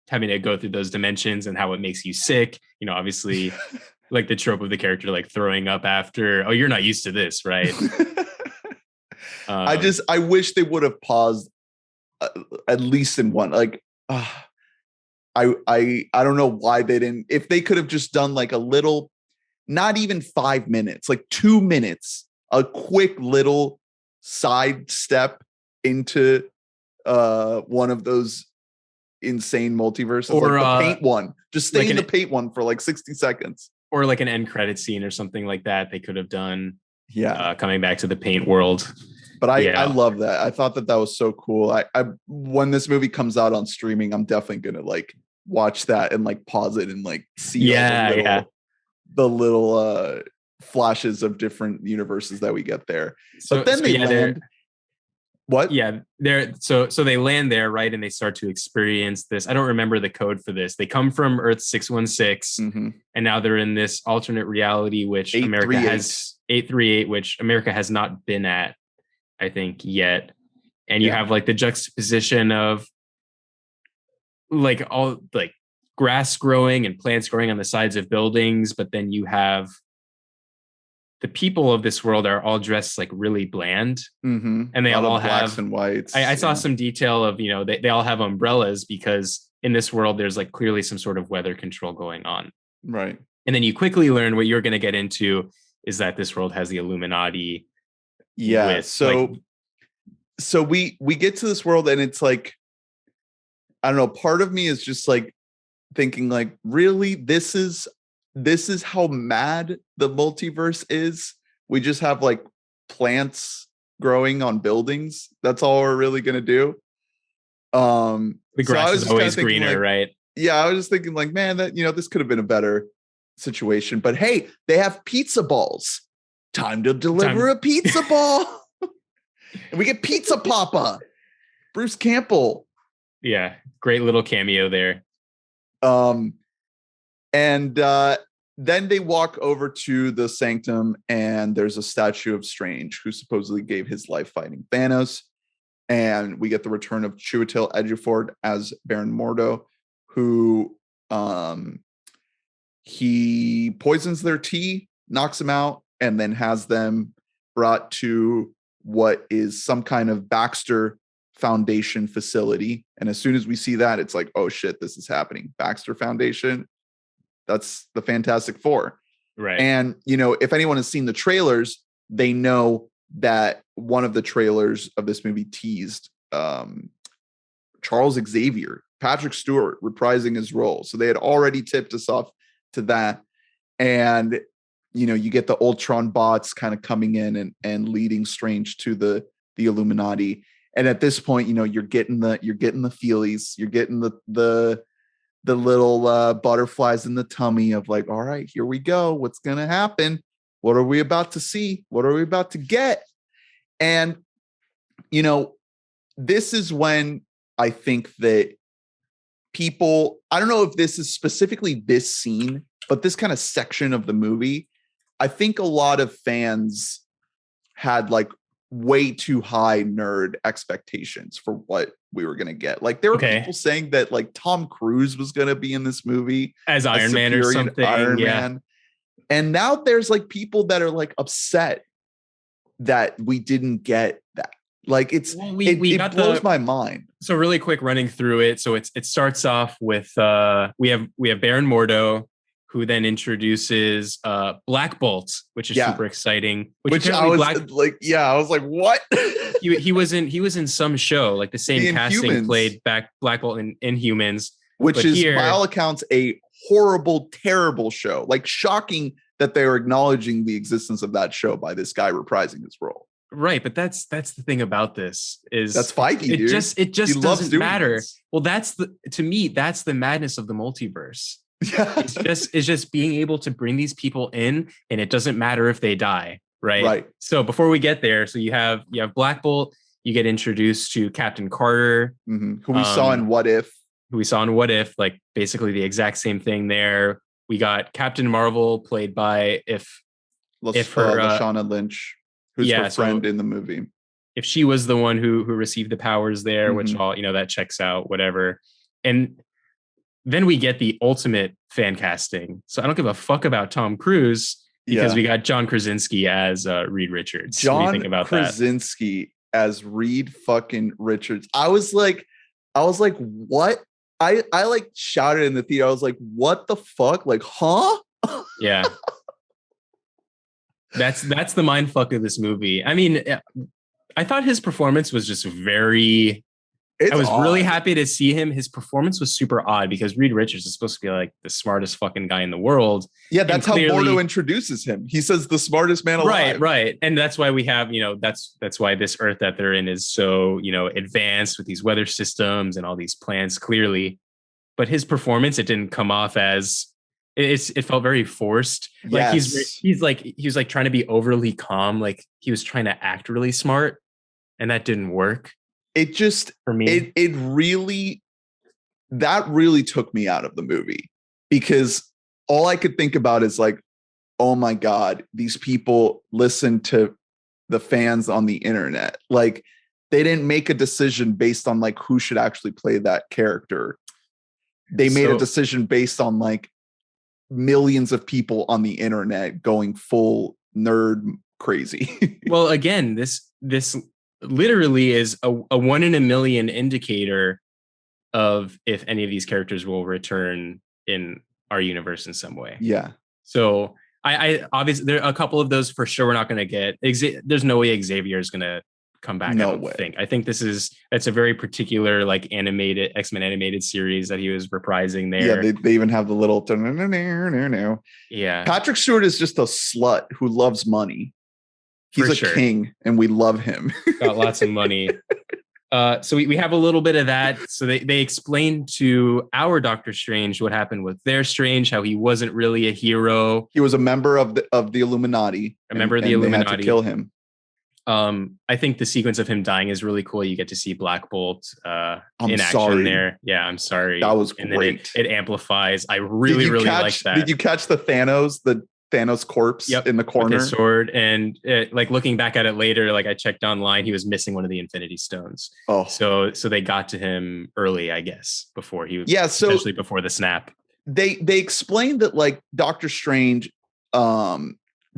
having to go through those dimensions and how it makes you sick. Obviously, like the trope of the character like throwing up after. Oh, you're not used to this, right? I wish they would have paused at least in one. Like, I don't know why they didn't. If they could have just done like a little, not even 5 minutes, like 2 minutes, a quick little side step into one of those insane multiverses, or like the paint one. Just stay like in the paint one for like 60 seconds. Or like an end credit scene or something like that they could have done. Yeah. Coming back to the paint world. But I love that. I thought that was so cool. I when this movie comes out on streaming, I'm definitely going to like watch that and like pause it and like see the little flashes of different universes that we get there. But then they land. What? Yeah, so they land there, right? And they start to experience this. I don't remember the code for this. They come from Earth 616, and now they're in this alternate reality, which America has 838, which America has not been at, I think, yet. And you have like the juxtaposition of like all like grass growing and plants growing on the sides of buildings, but then you have the people of this world are all dressed like really bland, and they all have blacks and whites. I saw some detail of they all have umbrellas because in this world there's like clearly some sort of weather control going on, right? And then you quickly learn what you're going to get into is that this world has the Illuminati. Yeah. So we get to this world and it's like, I don't know. Part of me is just like thinking like, really, this is how mad the multiverse is. We just have like plants growing on buildings. That's all we're really going to do. The grass is always greener, like, right? Yeah. I was just thinking like, man, that, this could have been a better situation, but hey, they have pizza balls. Time to deliver a pizza ball. And we get Pizza Papa, Bruce Campbell. Yeah. Great little cameo there. And then they walk over to the sanctum and there's a statue of Strange who supposedly gave his life fighting Thanos. And we get the return of Chiwetel Ejiofor as Baron Mordo, who he poisons their tea, knocks them out, and then has them brought to what is some kind of Baxter Foundation facility. And as soon as we see that, it's like, oh shit, this is happening. Baxter Foundation. That's the Fantastic Four. Right. And, if anyone has seen the trailers, they know that one of the trailers of this movie teased Charles Xavier, Patrick Stewart reprising his role. So they had already tipped us off to that. And, you get the Ultron bots kind of coming in and leading Strange to the Illuminati. And at this point, you're getting the feelies, you're getting the little butterflies in the tummy of like, all right, here we go. What's going to happen? What are we about to see? What are we about to get? And, this is when I think that people, I don't know if this is specifically this scene, but this kind of section of the movie, I think a lot of fans had like way too high nerd expectations for what we were going to get. Like there were people saying that like Tom Cruise was going to be in this movie as Iron Man or something. Iron Man. And now there's like people that are like upset that we didn't get that. Like it blows my mind. So really quick running through it. So it starts off with we have Baron Mordo, who then introduces Black Bolt, which is super exciting. Which I was I was like, what? he was in some show, like the same casting played Black Bolt in Inhumans. Which is, by all accounts, a horrible, terrible show. Like shocking that they are acknowledging the existence of that show by this guy reprising his role. Right, but that's the thing about this is That's Feige, it dude. it just He loves doesn't doing matter. this. Well, to me that's the madness of the multiverse. Yeah. It's just being able to bring these people in, and it doesn't matter if they die, right? Right. So before we get there, so you have Black Bolt, you get introduced to Captain Carter, Who we saw in What If. Who we saw in What If, like basically the exact same thing there. We got Captain Marvel, played by Lashana Lynch, who's her friend in the movie. If she was the one who received the powers there, which all, that checks out, whatever. And then we get the ultimate fan casting. So I don't give a fuck about Tom Cruise because we got John Krasinski as Reed Richards. What do you think about Krasinski as Reed fucking Richards. I was like, what? I like shouted in the theater. I was like, what the fuck? Like, huh? Yeah. That's the mind fuck of this movie. I mean, I thought his performance was just very. I was really happy to see him. His performance was super odd because Reed Richards is supposed to be like the smartest fucking guy in the world. Yeah, that's how Mordo introduces him. He says the smartest man alive. Right. And that's why we have, that's why this Earth that they're in is so, advanced with these weather systems and all these plans clearly. But his performance, it didn't come off as it felt very forced. Like he was like trying to be overly calm. Like he was trying to act really smart, and that didn't work. It just, for me, it really took me out of the movie because all I could think about is like, oh my God, these people listen to the fans on the internet. Like they didn't make a decision based on like who should actually play that character. They made a decision based on like millions of people on the internet going full nerd crazy. Well, again, this literally is a 1 in a million indicator of if any of these characters will return in our universe in some way. Yeah. So I obviously there are a couple of those for sure we're not going to get. There's no way Xavier is going to come back. No I don't way. think. I think that's a very particular like animated X-Men animated series that he was reprising there. Yeah, they even have the little. Yeah. Patrick Stewart is just a slut who loves money. He's a king, and we love him. Got lots of money. So we have a little bit of that. So they explained to our Doctor Strange what happened with their Strange, how he wasn't really a hero. He was a member of the Illuminati. A member of the Illuminati. They had to kill him. I think the sequence of him dying is really cool. You get to see Black Bolt in action there. Yeah, I'm sorry. That was and great. Then it amplifies. I really like that. Did you catch the Thanos corpse in the corner? With his sword, and like looking back at it later, like I checked online, he was missing one of the Infinity Stones. Oh, so they got to him early, I guess, before he was essentially before the snap. They explained that like Doctor Strange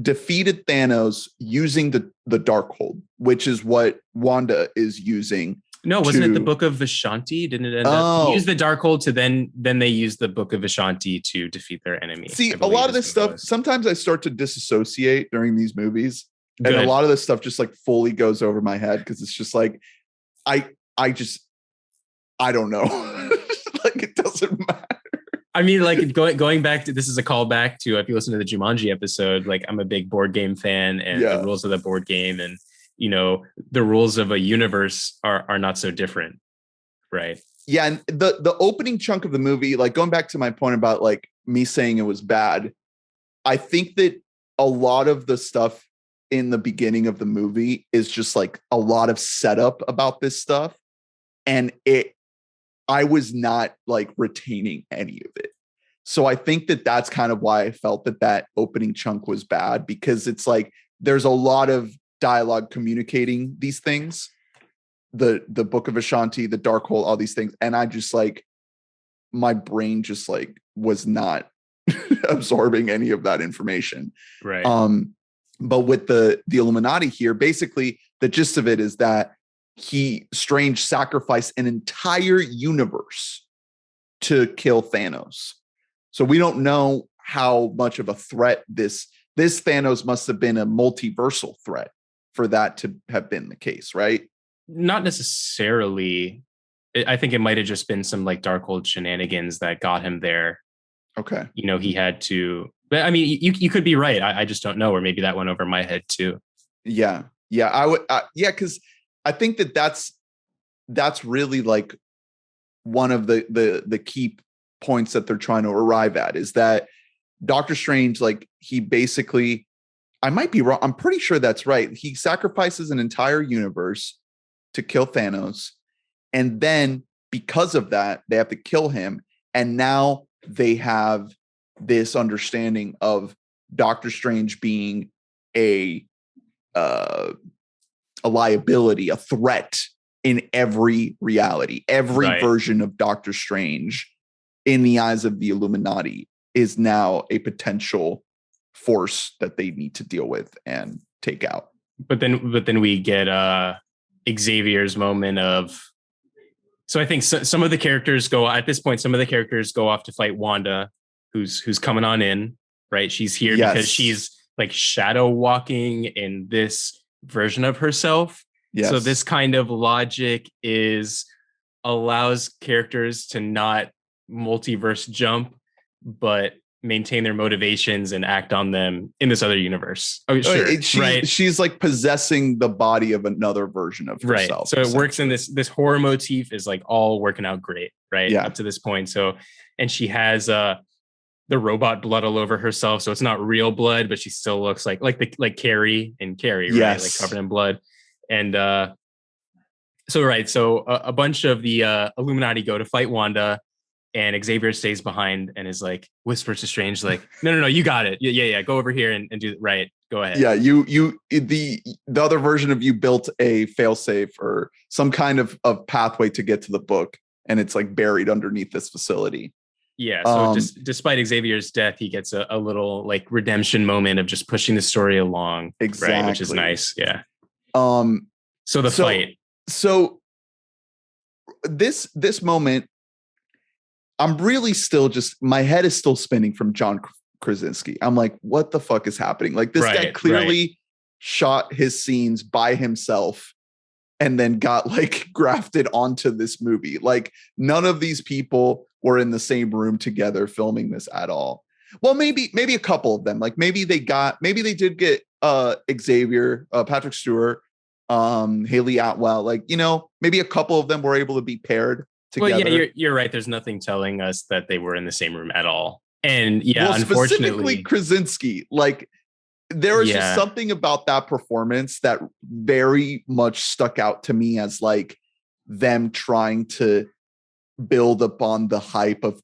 defeated Thanos using the Darkhold, which is what Wanda is using. No, wasn't it the Book of Vishanti? Didn't it end up use the Darkhold to then they use the Book of Vishanti to defeat their enemy? See, a lot of this stuff, sometimes I start to disassociate during these movies. Good. And a lot of this stuff just like fully goes over my head because it's just like, I don't know. Like it doesn't matter. I mean, like going back to, this is a callback to, if you listen to the Jumanji episode, like I'm a big board game fan and the rules of the board game and, the rules of a universe are not so different. Right. Yeah. And the opening chunk of the movie, like going back to my point about like me saying it was bad, I think that a lot of the stuff in the beginning of the movie is just like a lot of setup about this stuff. And I was not like retaining any of it. So I think that that's kind of why I felt that opening chunk was bad, because it's like, there's a lot of dialogue communicating these things, the Book of Ashanti, the Darkhold, all these things. And I just like, my brain just like was not absorbing any of that information. Right. But with the Illuminati here, basically the gist of it is that Strange sacrificed an entire universe to kill Thanos. So we don't know how much of a threat this Thanos must have been, a multiversal threat for that to have been the case, right? Not necessarily. I think it might have just been some like Darkhold shenanigans that got him there. Okay. He had to, but I mean, you could be right. I just don't know, or maybe that went over my head too. Yeah. Yeah, I would. Yeah, because I think that's really like one of the key points that they're trying to arrive at is that Doctor Strange, like he basically, I might be wrong. I'm pretty sure that's right. He sacrifices an entire universe to kill Thanos. And then because of that, they have to kill him. And now they have this understanding of Doctor Strange being a liability, a threat in every reality. Every version of Doctor Strange in the eyes of the Illuminati is now a potential force that they need to deal with and take out. But then we get Xavier's moment of. So I think some of the characters go at this point. Some of the characters go off to fight Wanda, who's coming on in. Right, she's here because she's like shadow walking in this version of herself. Yes. So this kind of logic allows characters to not multiverse jump, but maintain their motivations and act on them in this other universe. Oh, sure. Right. She's like possessing the body of another version of herself. Right. So it works in this horror motif is like all working out great, right? Yeah. Up to this point. So, and she has the robot blood all over herself. So it's not real blood, but she still looks like Carrie in Carrie, right? Yes. Like covered in blood. And so a bunch of the Illuminati go to fight Wanda, and Xavier stays behind and is like, whispers to Strange, like, no, you got it. Yeah. Go over here and do it. Right. Go ahead. Yeah. The other version of you built a failsafe or some kind of pathway to get to the book. And it's like buried underneath this facility. Yeah. So despite Xavier's death, he gets a little like redemption moment of just pushing the story along. Exactly. Right, which is nice. Yeah. So the fight. So this moment, I'm really still my head is still spinning from John Krasinski. I'm like, what the fuck is happening? Like this guy clearly shot his scenes by himself and then got like grafted onto this movie. Like none of these people were in the same room together filming this at all. Well, maybe a couple of them, like maybe they did get Xavier, Patrick Stewart, Haley Atwell, like, maybe a couple of them were able to be paired together. Well, yeah, you're right. There's nothing telling us that they were in the same room at all. And unfortunately, specifically Krasinski, like there was just something about that performance that very much stuck out to me as like them trying to build upon the hype of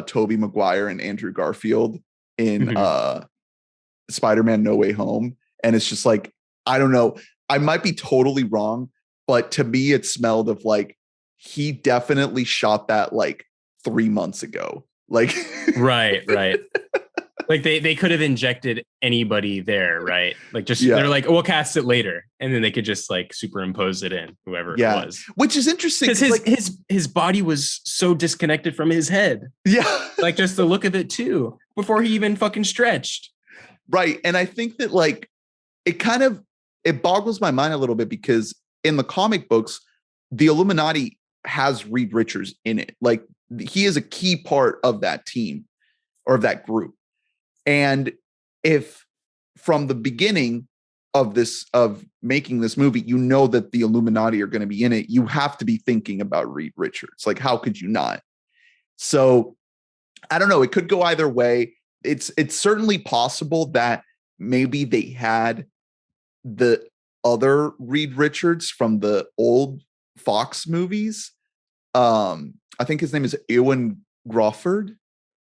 Tobey Maguire and Andrew Garfield in Spider-Man No Way Home. And it's just like, I don't know, I might be totally wrong, but to me it smelled of like he definitely shot that like 3 months ago. Like right. Like they could have injected anybody there, right? Like they're like, we'll cast it later, and then they could just like superimpose it in whoever it was. Which is interesting because his body was so disconnected from his head. Yeah, like just the look of it too before he even fucking stretched. Right, and I think that like it boggles my mind a little bit because in the comic books, the Illuminati has Reed Richards in it. Like he is a key part of that team or of that group. And if from the beginning of making this movie, that the Illuminati are going to be in it, you have to be thinking about Reed Richards. Like, how could you not? So I don't know. It could go either way. It's certainly possible that maybe they had the other Reed Richards from the old Fox movies. I think his name is Ewan Crawford,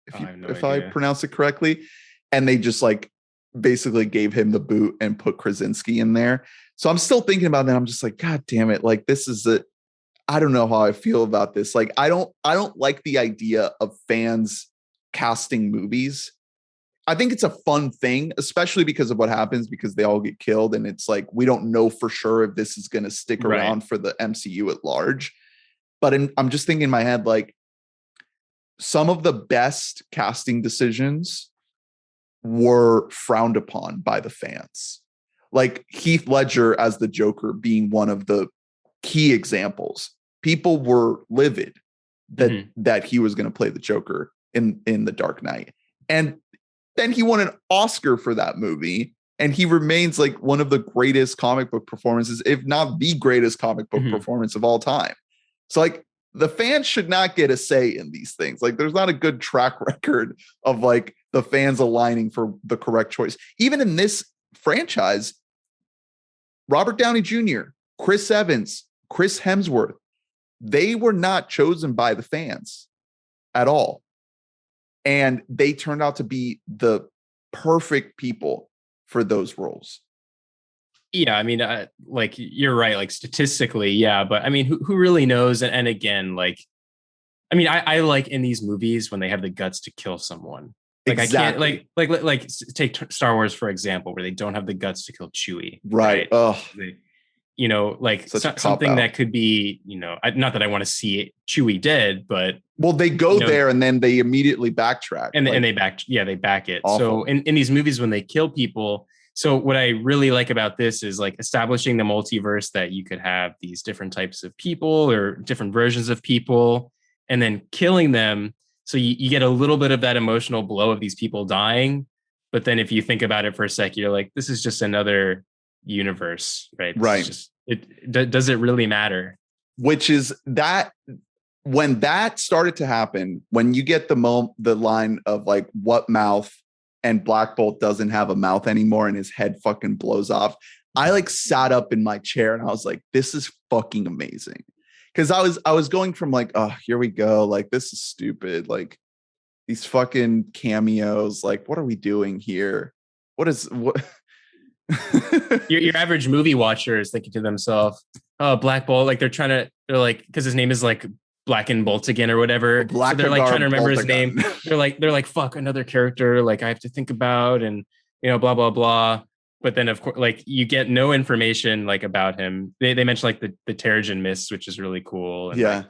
if I pronounce it correctly. And they just like basically gave him the boot and put Krasinski in there. So I'm still thinking about that. I'm just like, God damn it. Like I don't know how I feel about this. Like, I don't like the idea of fans casting movies. I think it's a fun thing, especially because of what happens, because they all get killed. And it's like, we don't know for sure if this is going to stick around for the MCU at large. But I'm just thinking in my head, like some of the best casting decisions were frowned upon by the fans. Like Heath Ledger as the Joker being one of the key examples. People were livid that he was going to play the Joker in The Dark Knight. And then he won an Oscar for that movie. And he remains like one of the greatest comic book performances, if not the greatest comic book performance of all time. So like the fans should not get a say in these things. Like there's not a good track record of like the fans aligning for the correct choice. Even in this franchise, Robert Downey Jr., Chris Evans, Chris Hemsworth, they were not chosen by the fans at all. And they turned out to be the perfect people for those roles. Yeah, I mean, like you're right. Like statistically, yeah, but I mean, who really knows? And again, like, I mean, I like in these movies when they have the guts to kill someone. Like exactly. I can't like take Star Wars for example, where they don't have the guts to kill Chewie. Right. Oh, you know, like something that could be, you know, not that I want to see Chewie dead, but well, they go there and then they immediately backtrack and they back it. Awful. So in these movies when they kill people. So what I really like about this is like establishing the multiverse, that you could have these different types of people or different versions of people and then killing them. So you get a little bit of that emotional blow of these people dying. But then if you think about it for a sec, you're like, this is just another universe, right? Does it really matter? Which is that when that started to happen, when you get the line of like, what mouth, and Black Bolt doesn't have a mouth anymore and his head fucking blows off, I like sat up in my chair and I was like, this is fucking amazing. Cause I was going from like, oh, here we go. Like, this is stupid. Like these fucking cameos. Like, what are we doing here? What? Your average movie watcher is thinking to themselves, oh, Black Bolt. Like they're like, cause his name is like Black and Bolt again or whatever. So they're like trying to remember his name. They're like, fuck, another character like I have to think about, and you know, blah, blah, blah. But then of course, like you get no information like about him. They mention like the Terrigen Mist, which is really cool. And, yeah. Like,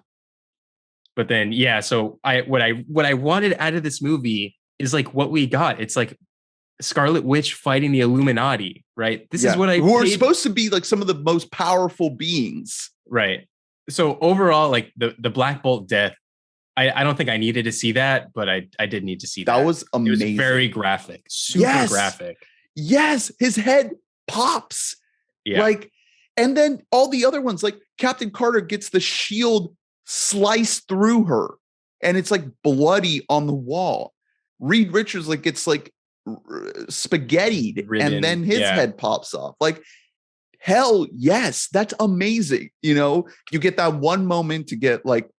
but then so what I wanted out of this movie is like what we got. It's like Scarlet Witch fighting the Illuminati, right? This is what who are supposed to be like some of the most powerful beings. Right. So overall, like the Black Bolt death, I don't think I needed to see that, but I did need to see that. That was amazing. It was very graphic, super graphic. Yes, his head pops. Yeah. Like, and then all the other ones, like Captain Carter gets the shield sliced through her, and it's like bloody on the wall. Reed Richards like gets like spaghettied, and then his head pops off. Like, hell yes, that's amazing. You know, you get that one moment to get like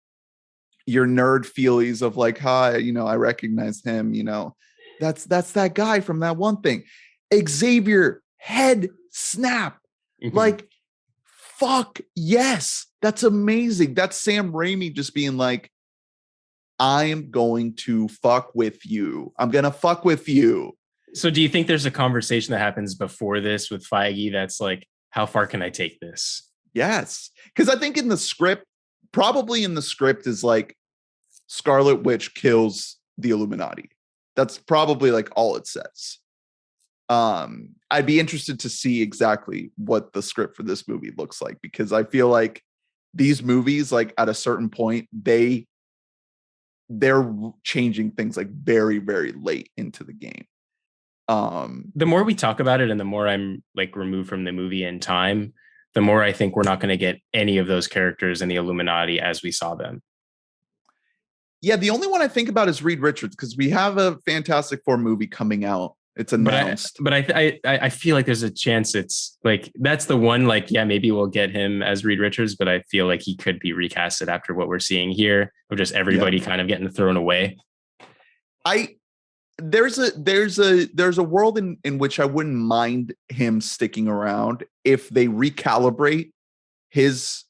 your nerd feelies of like, hi, you know, I recognize him, you know, that's that guy from that one thing. Xavier head snap. Like, fuck yes, that's amazing. That's Sam Raimi just being like, I am going to fuck with you. I'm gonna fuck with you. So do you think there's a conversation that happens before this with Feige that's like, how far can I take this? Yes. Because I think in the script is like Scarlet Witch kills the Illuminati. That's probably like all it says. I'd be interested to see exactly what the script for this movie looks like, because I feel like these movies, like at a certain point, they're changing things like very, very late into the game. The more we talk about it and the more I'm like removed from the movie in time, the more I think we're not going to get any of those characters in the Illuminati as we saw them. Yeah, the only one I think about is Reed Richards, because we have a Fantastic Four movie coming out. It's announced. But I feel like there's a chance it's like, that's the one, like, yeah, maybe we'll get him as Reed Richards, but I feel like he could be recasted after what we're seeing here of just everybody kind of getting thrown away. There's a world in which I wouldn't mind him sticking around if they recalibrate his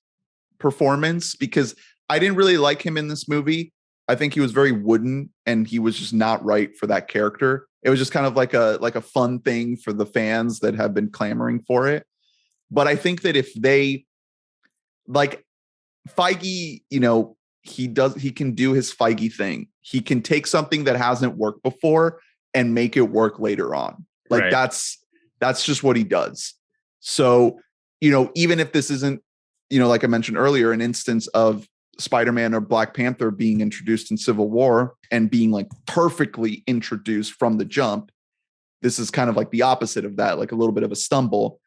performance, because I didn't really like him in this movie. I think he was very wooden and he was just not right for that character. It was just kind of like a fun thing for the fans that have been clamoring for it. But I think that if they, like, Feige, you know, he can do his Feige thing. He can take something that hasn't worked before and make it work later on. Like, that's just what he does. So, you know, even if this isn't, you know, like I mentioned earlier, an instance of Spider-Man or Black Panther being introduced in Civil War and being like perfectly introduced from the jump, this is kind of like the opposite of that, like a little bit of a stumble.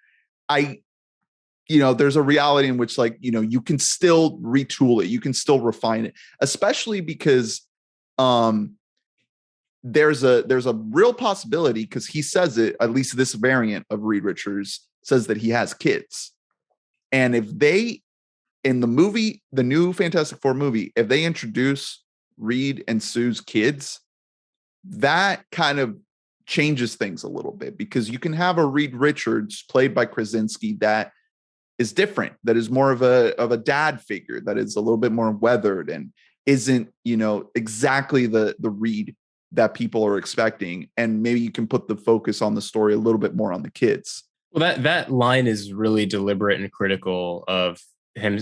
There's a reality in which, like, you can still retool it. You can still refine it, especially because there's a real possibility, because he says it, at least this variant of Reed Richards says that he has kids. And if they, in the movie, the new Fantastic Four movie, if they introduce Reed and Sue's kids, that kind of changes things a little bit, because you can have a Reed Richards played by Krasinski that is different, that is more of a dad figure, that is a little bit more weathered and isn't, exactly the Reed that people are expecting. And maybe you can put the focus on the story a little bit more on the kids. Well, that line is really deliberate and critical of him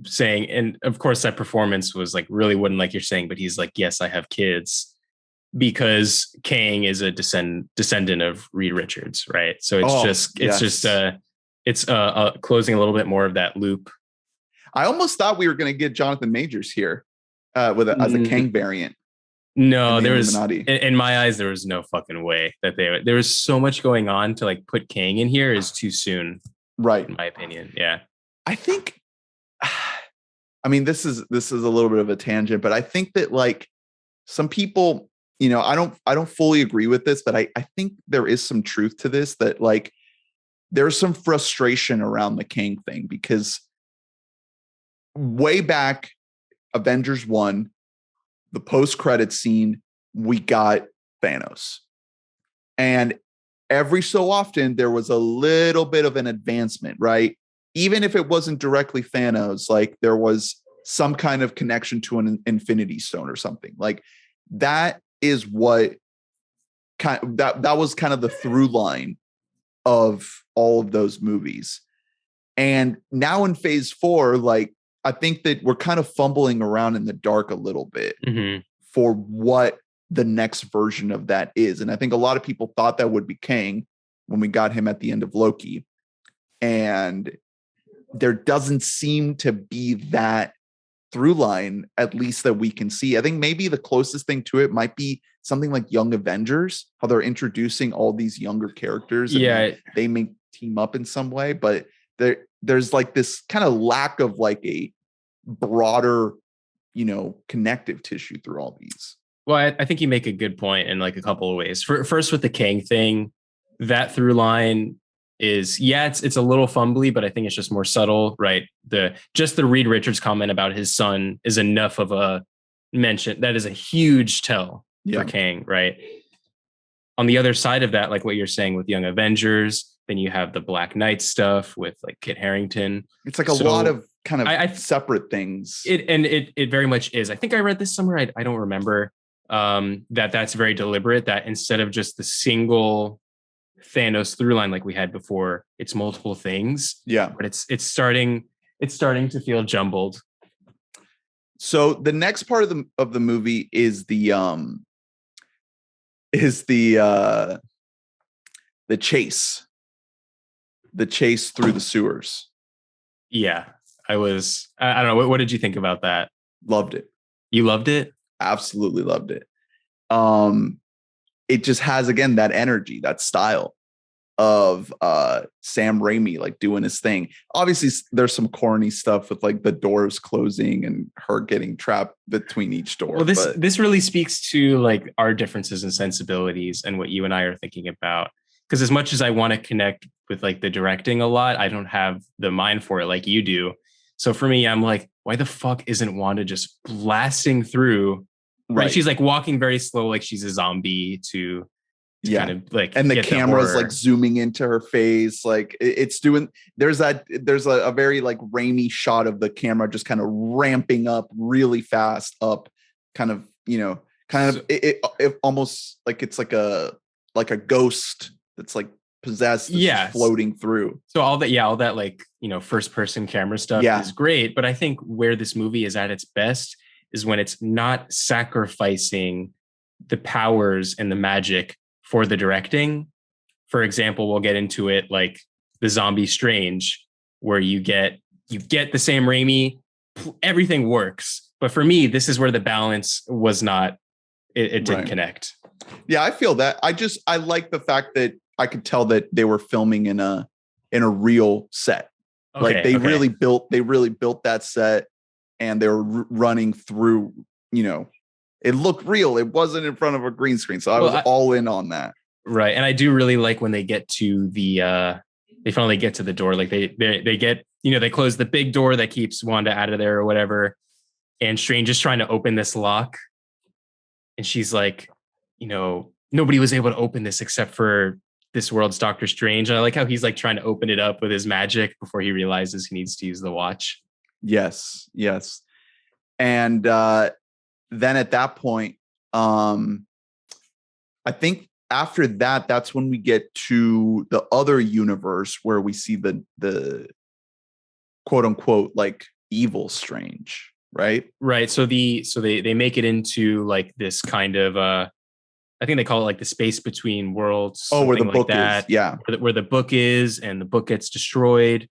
saying, and of course that performance was like really wooden, like you're saying, but he's like, yes, I have kids, because Kang is a descendant of Reed Richards, right? So it's closing a little bit more of that loop. I almost thought we were going to get Jonathan Majors here as a Kang variant. No, there was, in my eyes, there was no fucking way that there was so much going on to like put Kang in here is too soon. Right. In my opinion. Yeah. I think, I mean, this is a little bit of a tangent, but I think that, like, some people, I don't fully agree with this, but I think there is some truth to this, that, like, there's some frustration around the Kang thing, because way back Avengers 1, the post-credit scene, we got Thanos. And every so often there was a little bit of an advancement, right? Even if it wasn't directly Thanos, like there was some kind of connection to an Infinity Stone or something. Like that is what that was kind of the through line of all of those movies. And now in phase 4, like, I think that we're kind of fumbling around in the dark a little bit for what the next version of that is. And I think a lot of people thought that would be Kang when we got him at the end of Loki. And there doesn't seem to be that through line, at least that we can see. I think maybe the closest thing to it might be something like Young Avengers, how they're introducing all these younger characters. And they may team up in some way, but there's like this kind of lack of like a broader, connective tissue through all these. Well, I think you make a good point in like a couple of ways. First, with the Kang thing, that through line is, it's a little fumbly, but I think it's just more subtle, right? The Reed Richards comment about his son is enough of a mention. That is a huge tell for Kang, right? On the other side of that, like what you're saying with Young Avengers, then you have the Black Knight stuff with like Kit Harington. It's like a lot of kind of separate things. It very much is. I think I read this somewhere. I don't remember that's very deliberate, that instead of just the single Thanos through line like we had before, it's multiple things. Yeah. But it's starting to feel jumbled. So the next part of the movie is the chase. The chase through the sewers. Yeah. I don't know. What did you think about that? Loved it. You loved it? Absolutely loved it. It just has, again, that energy, that style of Sam Raimi, like doing his thing. Obviously, there's some corny stuff with like the doors closing and her getting trapped between each door. Well, this really speaks to like our differences in sensibilities and what you and I are thinking about. Because as much as I want to connect with like the directing a lot, I don't have the mind for it like you do. So for me, I'm like, why the fuck isn't Wanda just blasting through? Right. She's like walking very slow, like she's a zombie to kind of like, and the camera's like zooming into her face. Like it's doing, there's a very like Raimi shot of the camera just kind of ramping up really fast up, it almost like it's like a ghost that's like possessed, floating through. So all that like, first person camera stuff is great. But I think where this movie is at its best is when it's not sacrificing the powers and the magic for the directing. For example, we'll get into it like the Zombie Strange, where you get the Sam Raimi, everything works. But for me, this is where the balance was not it didn't Right. connect. Yeah, I feel that. I like the fact that I could tell that they were filming in a real set. Like they really built that set, and they were running through, it looked real. It wasn't in front of a green screen. So I was all in on that. Right. And I do really like when they get to they finally get to the door. Like they get, they close the big door that keeps Wanda out of there or whatever. And Strange is trying to open this lock. And she's like, nobody was able to open this except for this world's Doctor Strange. And I like how he's like trying to open it up with his magic before he realizes he needs to use the watch. Yes. And then at that point, I think after that, that's when we get to the other universe where we see the quote unquote like evil Strange, right? Right. So they make it into like this kind of I think they call it like the space between worlds. Oh, where the book is. Yeah. Where the book is, and the book gets destroyed.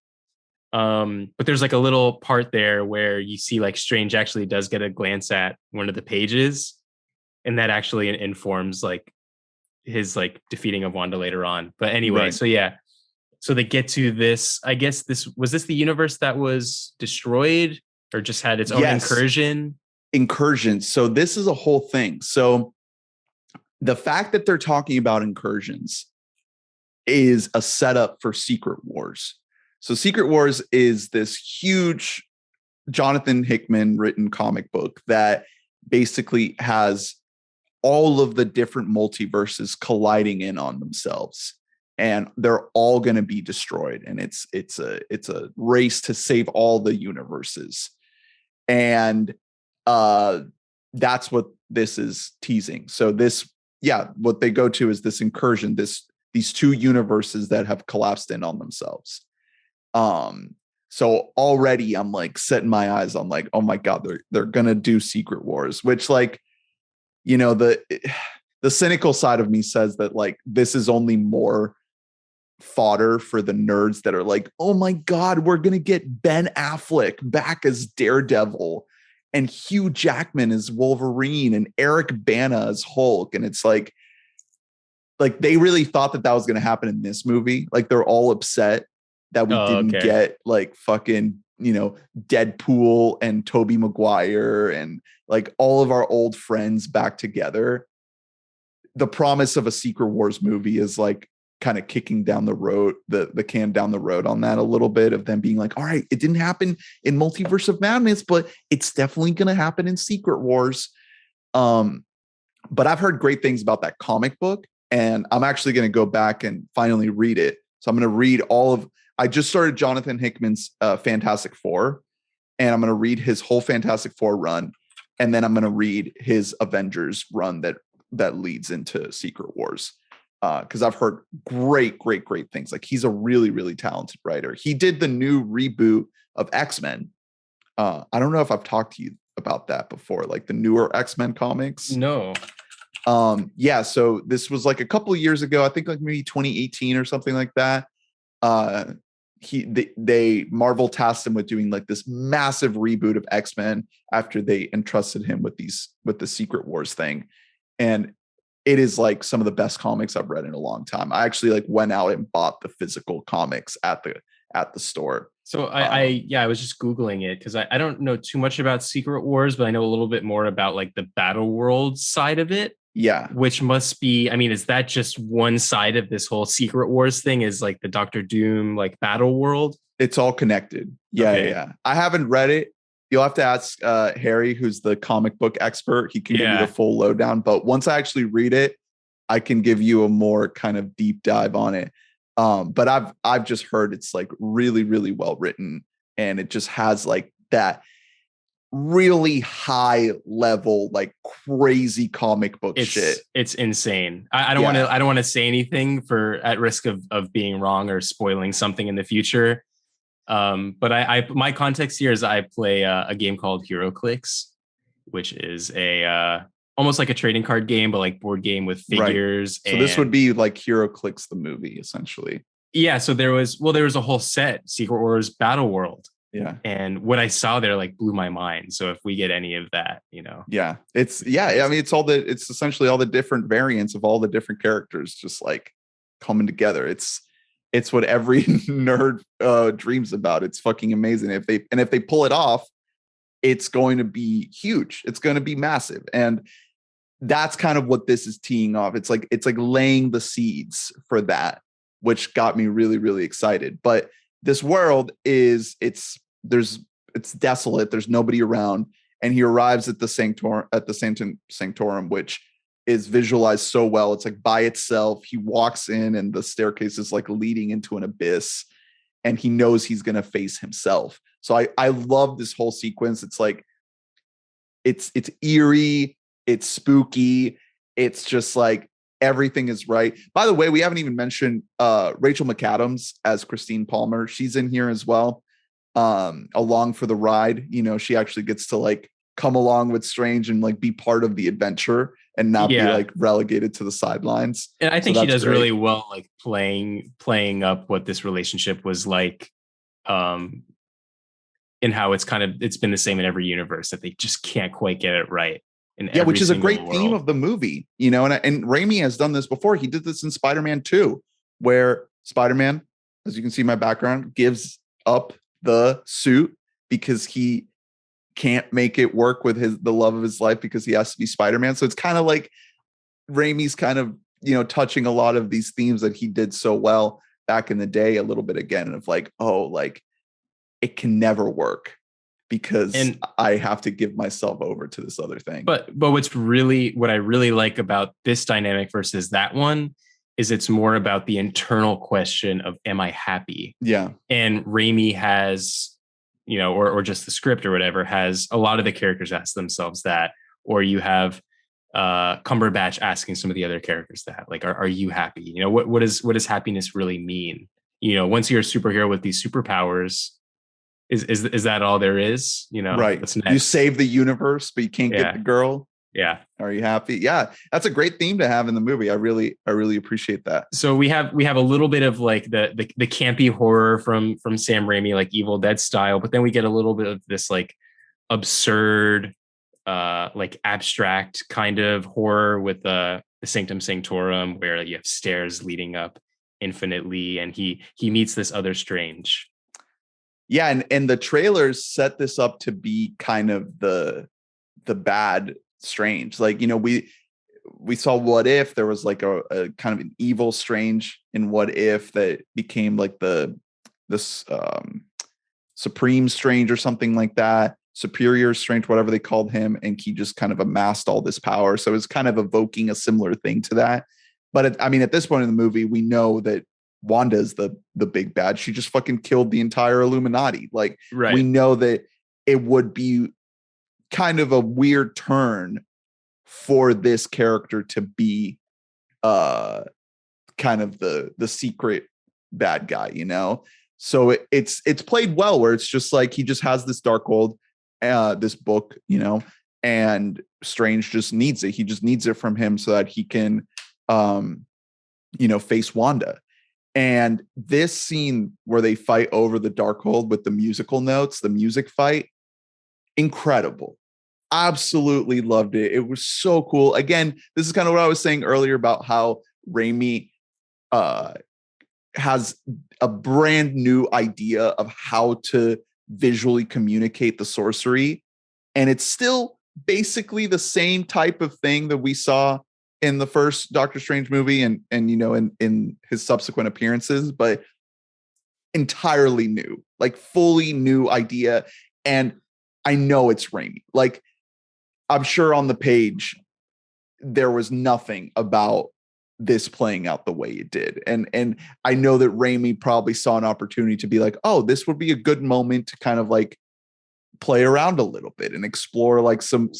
But there's like a little part there where you see like Strange actually does get a glance at one of the pages, and that actually informs like his like defeating of Wanda later on. But anyway, Right. So yeah. So they get to this, I guess this the universe that was destroyed or just had its own incursion? Incursions. So this is a whole thing. So the fact that they're talking about incursions is a setup for Secret Wars. So Secret Wars is this huge Jonathan Hickman written comic book that basically has all of the different multiverses colliding in on themselves, and they're all going to be destroyed. And it's a race to save all the universes. And that's what this is teasing. So what they go to is this incursion, these two universes that have collapsed in on themselves. So already I'm like setting my eyes on like, oh my God, they're gonna do Secret Wars, which like, the cynical side of me says that like this is only more fodder for the nerds that are like, oh my God, we're gonna get Ben Affleck back as Daredevil and Hugh Jackman as Wolverine and Eric Bana as Hulk. And it's like they really thought that was going to happen in this movie. Like they're all upset that we didn't get like fucking, Deadpool and Tobey Maguire and like all of our old friends back together. The promise of a Secret Wars movie is like kind of kicking down the road, the can down the road on that a little bit, of them being like, all right, it didn't happen in Multiverse of Madness, but it's definitely going to happen in Secret Wars. But I've heard great things about that comic book, and I'm actually going to go back and finally read it. So I'm going to read I just started Jonathan Hickman's Fantastic Four, and I'm going to read his whole Fantastic Four run. And then I'm going to read his Avengers run that leads into Secret Wars. Because I've heard great things. Like he's a really, really talented writer. He did the new reboot of X-Men. I don't know if I've talked to you about that before, like the newer X-Men comics. No. So this was like a couple of years ago, I think like maybe 2018 or something like that. Marvel tasked him with doing like this massive reboot of X-Men after they entrusted him with the Secret Wars thing. And it is like some of the best comics I've read in a long time. I actually like went out and bought the physical comics at the store. So I was just Googling it because I don't know too much about Secret Wars, but I know a little bit more about like the Battle World side of it. Yeah. Which must be, I mean, is that just one side of this whole Secret Wars thing, is like the Doctor Doom, like Battle World? It's all connected. Yeah. I haven't read it. You'll have to ask Harry, who's the comic book expert. He can give you the full lowdown. But once I actually read it, I can give you a more kind of deep dive on it. But I've just heard it's like really, really well written, and it just has like that really high level, like crazy comic book shit. It's insane. I don't want to say anything at risk of being wrong or spoiling something in the future. But my context here is I play a game called HeroClix, which is almost like a trading card game, but like board game with figures. Right. So this would be like HeroClix the movie, essentially. Yeah. So there was a whole set, Secret Wars Battle World, Yeah. And what I saw there like blew my mind. So if we get any of that, Yeah. I mean, it's essentially all the different variants of all the different characters just like coming together. It's what every nerd dreams about. It's fucking amazing. If they pull it off, it's going to be huge. It's going to be massive. And that's kind of what this is teeing off. It's like laying the seeds for that, which got me really, really excited. But this world it's desolate. There's nobody around. And he arrives at the Sanctorum, which is visualized so well. It's like by itself. He walks in and the staircase is like leading into an abyss, and he knows he's going to face himself. So I love this whole sequence. It's like, it's eerie, it's spooky. It's just like everything is right. By the way, we haven't even mentioned Rachel McAdams as Christine Palmer. She's in here as well, along for the ride. She actually gets to like come along with Strange and like be part of the adventure and not be like relegated to the sidelines. And I think she does really well, like playing up what this relationship was like, and how it's been the same in every universe, that they just can't quite get it right. Which is a great theme of the movie, and Raimi has done this before. He did this in Spider-Man 2, where Spider-Man, as you can see in my background, gives up the suit because he can't make it work with the love of his life because he has to be Spider-Man. So it's kind of like Raimi's kind of, touching a lot of these themes that he did so well back in the day, a little bit again of like, oh, like it can never work because I have to give myself over to this other thing. But what I really like about this dynamic versus that one is it's more about the internal question of, am I happy? Yeah. And Raimi has, or just the script or whatever, has a lot of the characters ask themselves that, or you have Cumberbatch asking some of the other characters that, like, are you happy? What does happiness really mean? Once you're a superhero with these superpowers, is that all there is? Right. What's next? You save the universe, but you can't get the girl. Yeah. Are you happy? Yeah. That's a great theme to have in the movie. I really appreciate that. So we have a little bit of like the campy horror from Sam Raimi, like Evil Dead style, but then we get a little bit of this like absurd, like abstract kind of horror with the Sanctum Sanctorum, where you have stairs leading up infinitely, and he meets this other Strange. Yeah, and the trailers set this up to be kind of the bad Strange. Like, we saw What If. There was like a kind of an evil Strange in What If that became like this Supreme Strange or something like that. Superior Strange, whatever they called him, and he just kind of amassed all this power. So it's kind of evoking a similar thing to that. But at this point in the movie, we know that Wanda is the big bad. She just fucking killed the entire Illuminati. Like, right. We know that it would be kind of a weird turn for this character to be kind of the secret bad guy, So it's played well, where it's just like he just has this Darkhold, this book, and Strange just needs it. He just needs it from him so that he can face Wanda. And this scene where they fight over the Darkhold with the musical notes, the music fight, incredible. Absolutely loved it. It was so cool. Again, this is kind of what I was saying earlier about how Raimi has a brand new idea of how to visually communicate the sorcery. And it's still basically the same type of thing that we saw in the first Doctor Strange movie and in his subsequent appearances, but entirely new, like fully new idea. And I know it's Raimi. Like, I'm sure on the page there was nothing about this playing out the way it did. And I know that Raimi probably saw an opportunity to be like, oh, this would be a good moment to kind of like play around a little bit and explore like some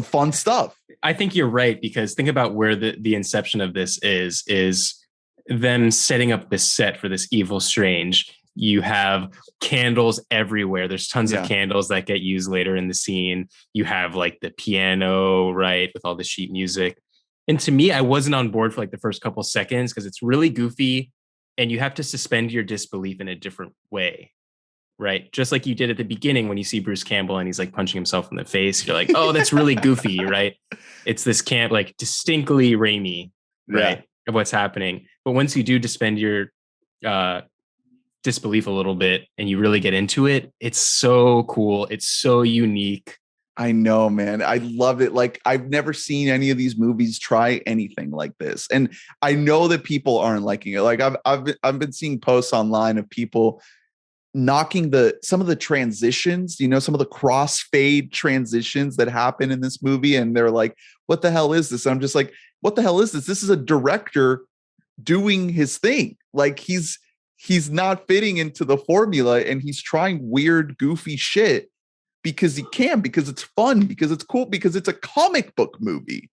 fun stuff. I think you're right, because think about where the inception of this is them setting up this set for this evil Strange. You have candles everywhere. There's tons of candles that get used later in the scene. You have like the piano, right, with all the sheet music. And to me, I wasn't on board for like the first couple seconds because it's really goofy and you have to suspend your disbelief in a different way. right? Just like you did at the beginning when you see Bruce Campbell and he's like punching himself in the face. You're like, oh, that's really goofy, right? It's this camp, like distinctly Raimi, right? Yeah. Of what's happening. But once you do suspend your disbelief a little bit and you really get into it, it's so cool. It's so unique. I know, man. I love it. Like, I've never seen any of these movies try anything like this. And I know that people aren't liking it. Like I've been seeing posts online of people knocking some of the transitions, some of the crossfade transitions that happen in this movie. And they're like, what the hell is this? And I'm just like, what the hell is this? This is a director doing his thing. Like he's not fitting into the formula and he's trying weird, goofy shit because he can, because it's fun, because it's cool, because it's a comic book movie.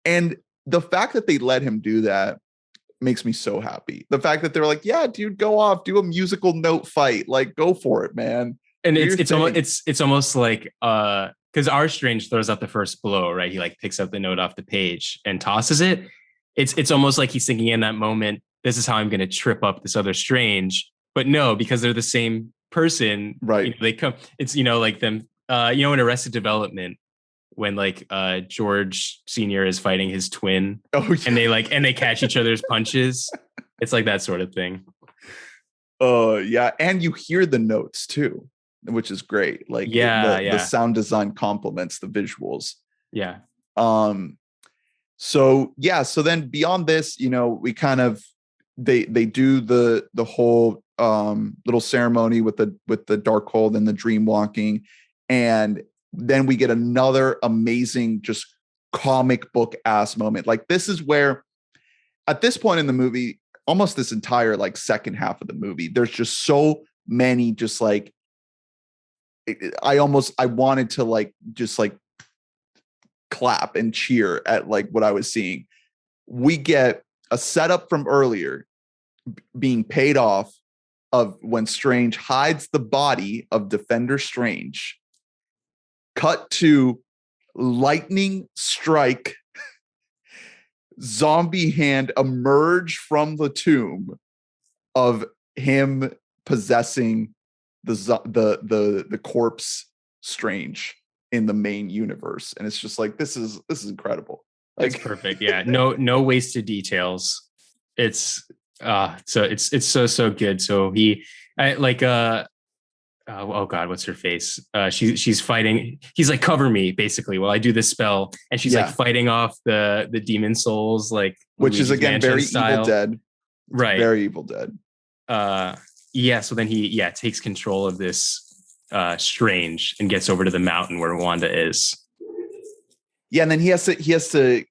And the fact that they let him do that makes me so happy. The fact that they're like, yeah, dude, go off, do a musical note fight, like go for it, man. And it's almost like because our Strange throws out the first blow, right? He like picks up the note off the page and tosses it. It's almost like he's thinking in that moment, this is how I'm going to trip up this other Strange. But no, because they're the same person, right? They come. It's like them. In Arrested Development, when like George Sr. is fighting his twin, and they catch each other's punches. It's like that sort of thing. Oh yeah, and you hear the notes too, which is great. Like the sound design complements the visuals. Yeah. So then beyond this, we kind of they do the whole little ceremony with the Darkhold and the dream walking, and then we get another amazing just comic book ass moment. Like this is where at this point in the movie, almost this entire like second half of the movie, there's just so many just like I wanted to like just like clap and cheer at like what I was seeing. We get a setup from earlier being paid off of when Strange hides the body of Defender Strange. Cut to lightning strike, zombie hand emerge from the tomb of him possessing the corpse Strange in the main universe, and it's just like this is incredible. Like, it's perfect. Yeah, no wasted details. It's so good. So oh God, what's her face? She's fighting. He's like, cover me, basically, while I do this spell, and she's like fighting off the demon souls, like which is again very Evil Dead, right? Very Evil Dead. So then he takes control of this Strange and gets over to the mountain where Wanda is. Yeah, and then he has to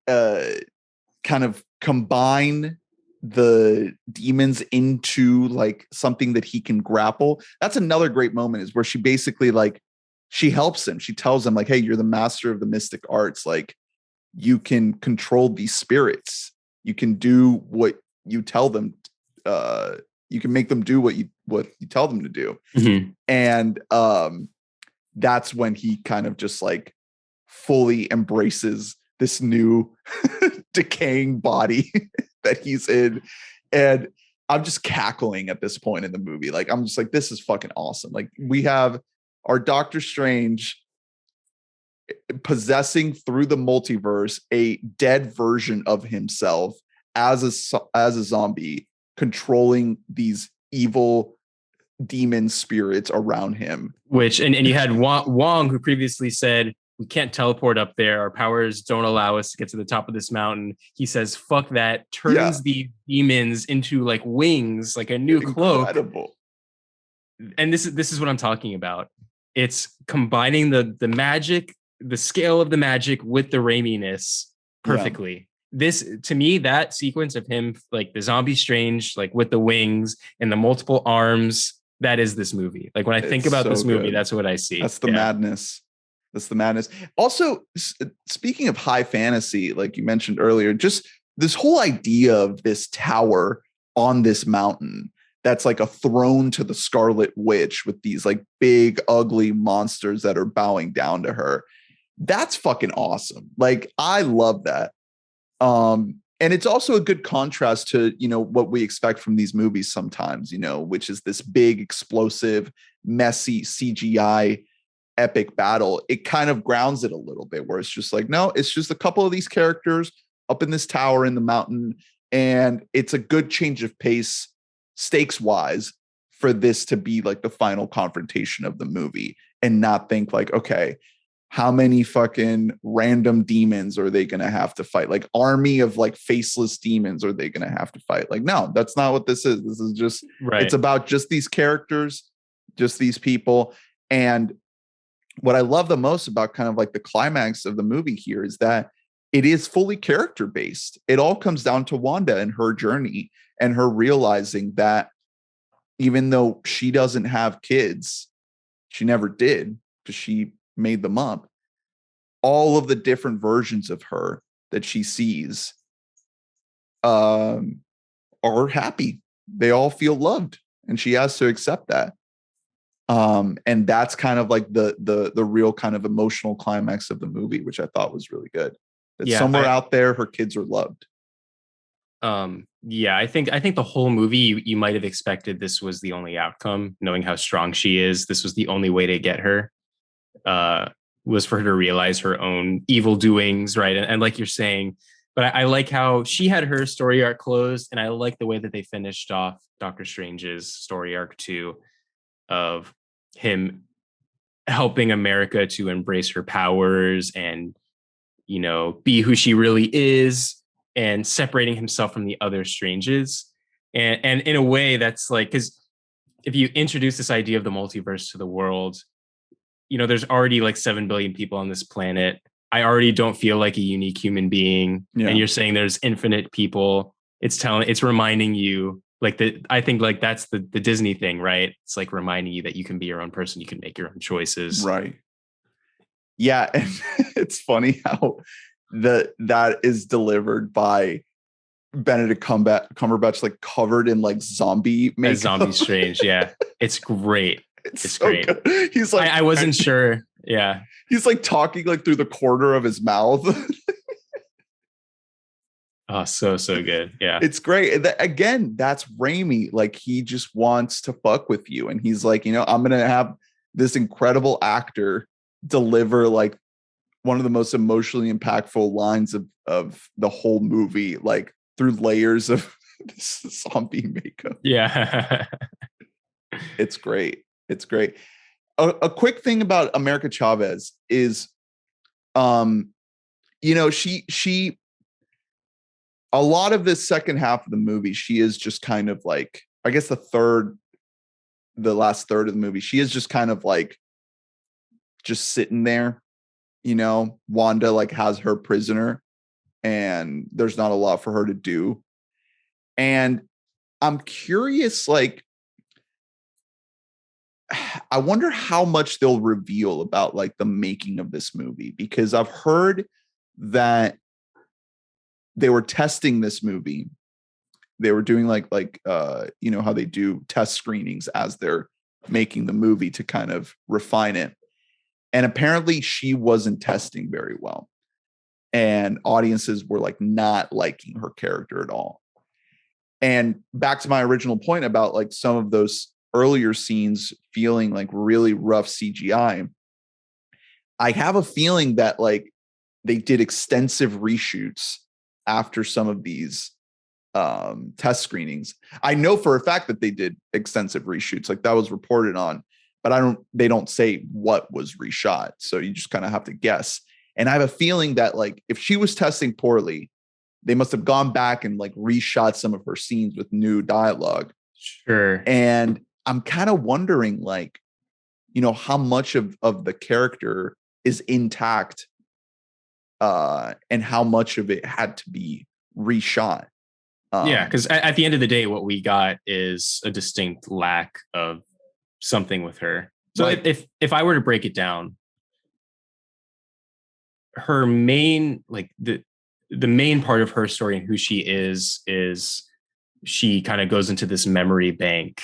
kind of combine the demons into like something that he can grapple. That's another great moment, is where she basically like she helps him. She tells him like, hey, you're the master of the mystic arts. Like you can control these spirits. You can do what you tell them. You can make them do what you tell them to do. Mm-hmm. And that's when he kind of just like fully embraces this new decaying body that he's in. And I'm just cackling at this point in the movie. Like, I'm just like, this is fucking awesome. Like, we have our Doctor Strange possessing through the multiverse a dead version of himself as a zombie, controlling these evil demon spirits around him. Which, and you had Wong, who previously said, we can't teleport up there. Our powers don't allow us to get to the top of this mountain. He says, fuck that, turns the demons into like wings, like a new cloak. Incredible. And this is what I'm talking about. It's combining the magic, the scale of the magic with the Raimi-ness perfectly. Yeah. This, to me, that sequence of him, like the zombie Strange, like with the wings and the multiple arms, that is this movie. Like when I think about this movie, that's what I see. That's the madness. That's the madness. Also, speaking of high fantasy, like you mentioned earlier, just this whole idea of this tower on this mountain that's like a throne to the Scarlet Witch with these like big, ugly monsters that are bowing down to her. That's fucking awesome. Like, I love that. And it's also a good contrast to, what we expect from these movies sometimes, which is this big, explosive, messy CGI epic battle. It kind of grounds it a little bit, where it's just like, no, it's just a couple of these characters up in this tower in the mountain. And it's a good change of pace, stakes wise, for this to be like the final confrontation of the movie, and not think like, okay, how many fucking random demons are they going to have to fight? Like army of like faceless demons are they going to have to fight? Like, no, that's not what this is. This is just, It's about just these characters, just these people. And what I love the most about kind of like the climax of the movie here is that it is fully character based. It all comes down to Wanda and her journey, and her realizing that even though she doesn't have kids, she never did because she made them up. All of the different versions of her that she sees are happy. They all feel loved, and she has to accept that. And that's kind of like the real kind of emotional climax of the movie, which I thought was really good. That somewhere out there, her kids are loved. I think the whole movie, you might have expected this was the only outcome, knowing how strong she is. This was the only way to get her, was for her to realize her own evil doings, right? And like you're saying, but I like how she had her story arc closed, and I like the way that they finished off Doctor Strange's story arc too, of him helping America to embrace her powers and, be who she really is, and separating himself from the other Stranges. And in a way that's like, because if you introduce this idea of the multiverse to the world, there's already like 7 billion people on this planet. I already don't feel like a unique human being. Yeah. And you're saying there's infinite people. It's reminding you, like, I think like that's the Disney thing, right? It's like reminding you that you can be your own person. You can make your own choices. Right. Yeah. And it's funny how that is delivered by Benedict Cumberbatch, like covered in like zombie makeup. As Zombie Strange. Yeah. It's great. It's so great. Good. He's like, I wasn't sure. Yeah. He's like talking like through the corner of his mouth. Oh, so good. Yeah. It's great. Again, that's Raimi. Like, he just wants to fuck with you. And he's like, I'm going to have this incredible actor deliver like one of the most emotionally impactful lines of the whole movie, like through layers of this zombie makeup. Yeah. It's great. It's great. A quick thing about America Chavez is, she a lot of this second half of the movie, she is just kind of like, I guess the last third of the movie, she is just kind of like just sitting there, Wanda like has her prisoner and there's not a lot for her to do. And I'm curious, like, I wonder how much they'll reveal about like the making of this movie, because I've heard that they were testing this movie. They were doing like how they do test screenings as they're making the movie to kind of refine it. And apparently she wasn't testing very well. And audiences were like not liking her character at all. And back to my original point about like some of those earlier scenes feeling like really rough CGI. I have a feeling that like they did extensive reshoots after some of these test screenings. I know for a fact that they did extensive reshoots, like that was reported on, but they don't say what was reshot. So you just kind of have to guess. And I have a feeling that like, if she was testing poorly, they must have gone back and like reshot some of her scenes with new dialogue. Sure. And I'm kind of wondering, like, how much of the character is intact, and how much of it had to be reshot. Yeah, because at the end of the day, what we got is a distinct lack of something with her. So right. if I were to break it down, her main, like the main part of her story and who she is she kind of goes into this memory bank,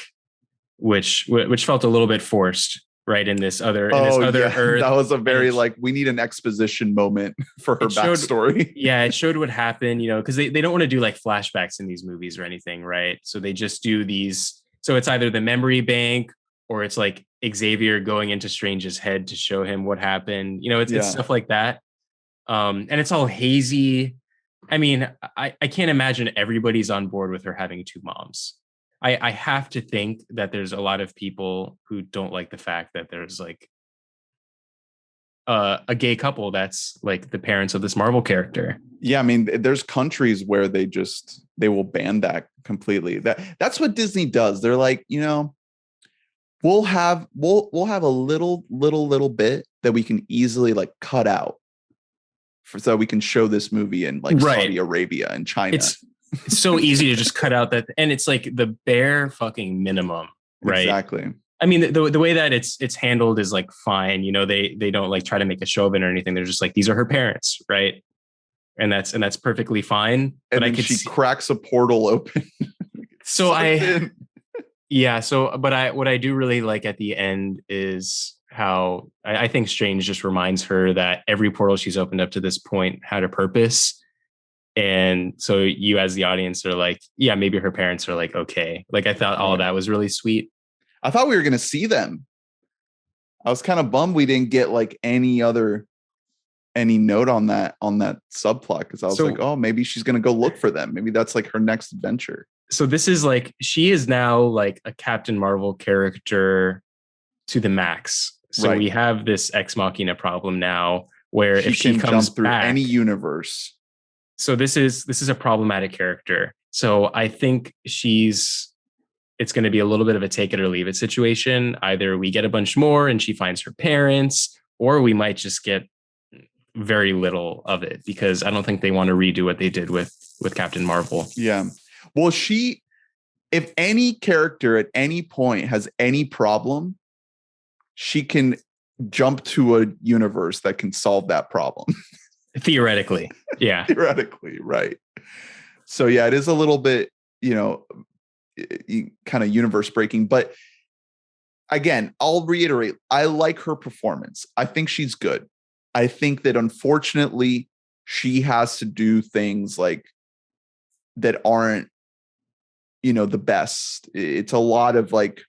which felt a little bit forced right? In this other yeah. Earth. That was a very like, we need an exposition moment for her backstory. Yeah, it showed what happened, because they don't want to do like flashbacks in these movies or anything, right? So they just do these. So it's either the memory bank or it's like Xavier going into Strange's head to show him what happened. It's stuff like that. And it's all hazy. I mean, I can't imagine everybody's on board with her having two moms. I have to think that there's a lot of people who don't like the fact that there's like a gay couple that's like the parents of this Marvel character. Yeah, I mean, there's countries where they will ban that completely. That's what Disney does. They're like, we'll have a little bit that we can easily like cut out so we can show this movie in like Saudi Arabia and China. It's so easy to just cut out that, and it's like the bare fucking minimum, right? Exactly. I mean, the way that it's handled is like fine. They don't like try to make a show of it or anything. They're just like, these are her parents, right? And that's perfectly fine. And but then she cracks a portal open. What I do really like at the end is how I think Strange just reminds her that every portal she's opened up to this point had a purpose. And so you as the audience are like, yeah, maybe her parents are like, okay. Like I thought all of that was really sweet. I thought we were going to see them. I was kind of bummed we didn't get like any note on that subplot, because I was like, oh, maybe she's going to go look for them. Maybe that's like her next adventure. So this is like, she is now like a Captain Marvel character to the max. So we have this Ex Machina problem now, where if she comes jump through back, any universe. So this is a problematic character. So I think it's going to be a little bit of a take it or leave it situation. Either we get a bunch more and she finds her parents, or we might just get very little of it, because I don't think they want to redo what they did with Captain Marvel. Yeah. Well, if any character at any point has any problem, she can jump to a universe that can solve that problem. Theoretically. Yeah. Theoretically. Right. So yeah, it is a little bit, kind of universe breaking, but again, I'll reiterate, I like her performance. I think she's good. I think that unfortunately she has to do things like that aren't, the best. It's a lot of like,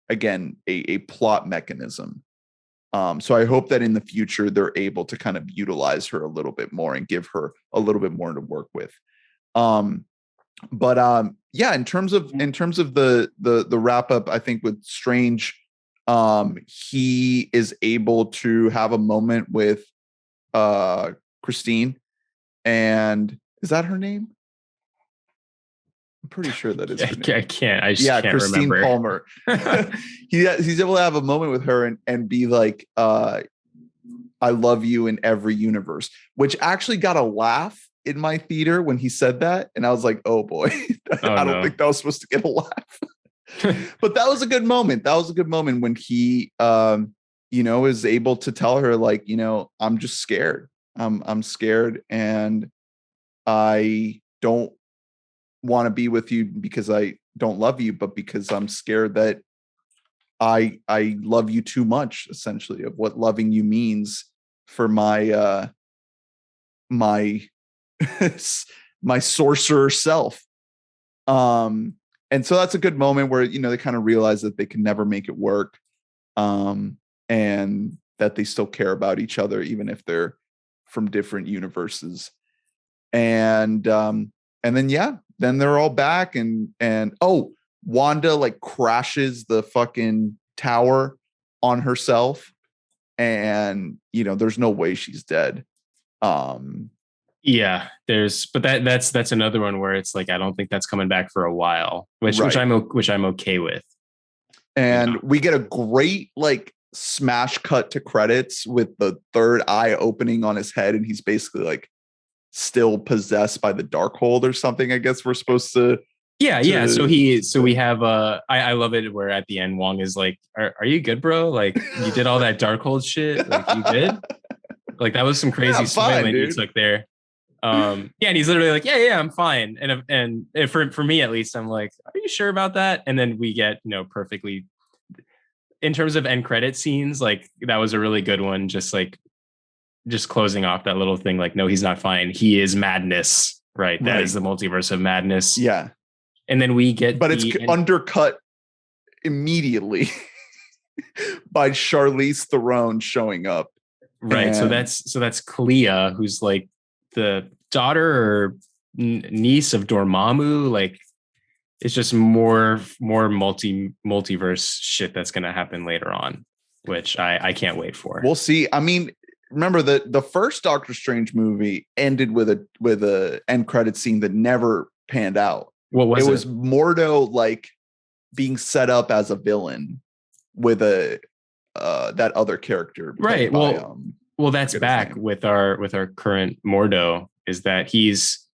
again, a plot mechanism. So I hope that in the future they're able to kind of utilize her a little bit more and give her a little bit more to work with. But yeah, in terms of the wrap up, I think with Strange, he is able to have a moment with Christine, and is that her name? I'm pretty sure that is her name. I can't Christine remember. Palmer. He's able to have a moment with her and be like, I love you in every universe, which actually got a laugh in my theater when he said that. And I was like, oh boy, I don't think that was supposed to get a laugh. But that was a good moment. That was a good moment when he, is able to tell her like, I'm just scared. I'm scared, and I don't want to be with you because I don't love you, but because I'm scared that I love you too much, essentially, of what loving you means for my my sorcerer self. And so that's a good moment where, they kind of realize that they can never make it work. And that they still care about each other, even if they're from different universes. And then they're all back and Wanda like crashes the fucking tower on herself, and there's no way she's dead. Yeah, that's another one where it's like I don't think that's coming back for a while, which I'm okay with. And we get a great like smash cut to credits with the third eye opening on his head, and he's basically like still possessed by the Darkhold or something. I guess we're supposed to. Yeah. So we have I love it where at the end Wong is like, are you good, bro? Like you did all that Darkhold shit. Like you good? Like that was some crazy spoiling you took there. And he's literally like, yeah, I'm fine. And for me at least, I'm like, are you sure about that? And then we get perfectly in terms of end credit scenes, like that was a really good one. Just closing off that little thing, like, no, he's not fine. He is madness, right? That is the multiverse of madness. Yeah. And then we get, but it's undercut immediately by Charlize Theron showing up. Right. So that's Clea, who's like the daughter or niece of Dormammu. Like, it's just more multiverse shit that's going to happen later on, which I can't wait for. We'll see. I mean, remember the first Doctor Strange movie ended with a end credit scene that never panned out. What was it? It was Mordo like being set up as a villain with that other character. Right. Well, that's back with our current Mordo, is that he's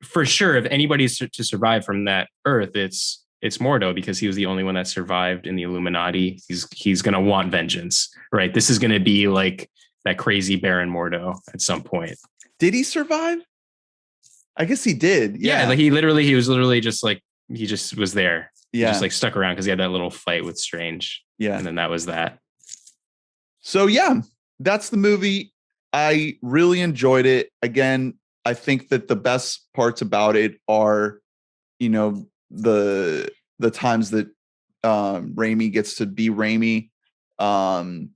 for sure, if anybody's to survive from that Earth, it's Mordo, because he was the only one that survived in the Illuminati. He's going to want vengeance, right? This is going to be like that crazy Baron Mordo at some point. Did he survive? I guess he did. Yeah. Like he was literally just like, he just was there. Yeah. He just like stuck around because he had that little fight with Strange. Yeah. And then that was that. So yeah, that's the movie. I really enjoyed it. Again, I think that the best parts about it are, the times that Raimi gets to be Raimi. Some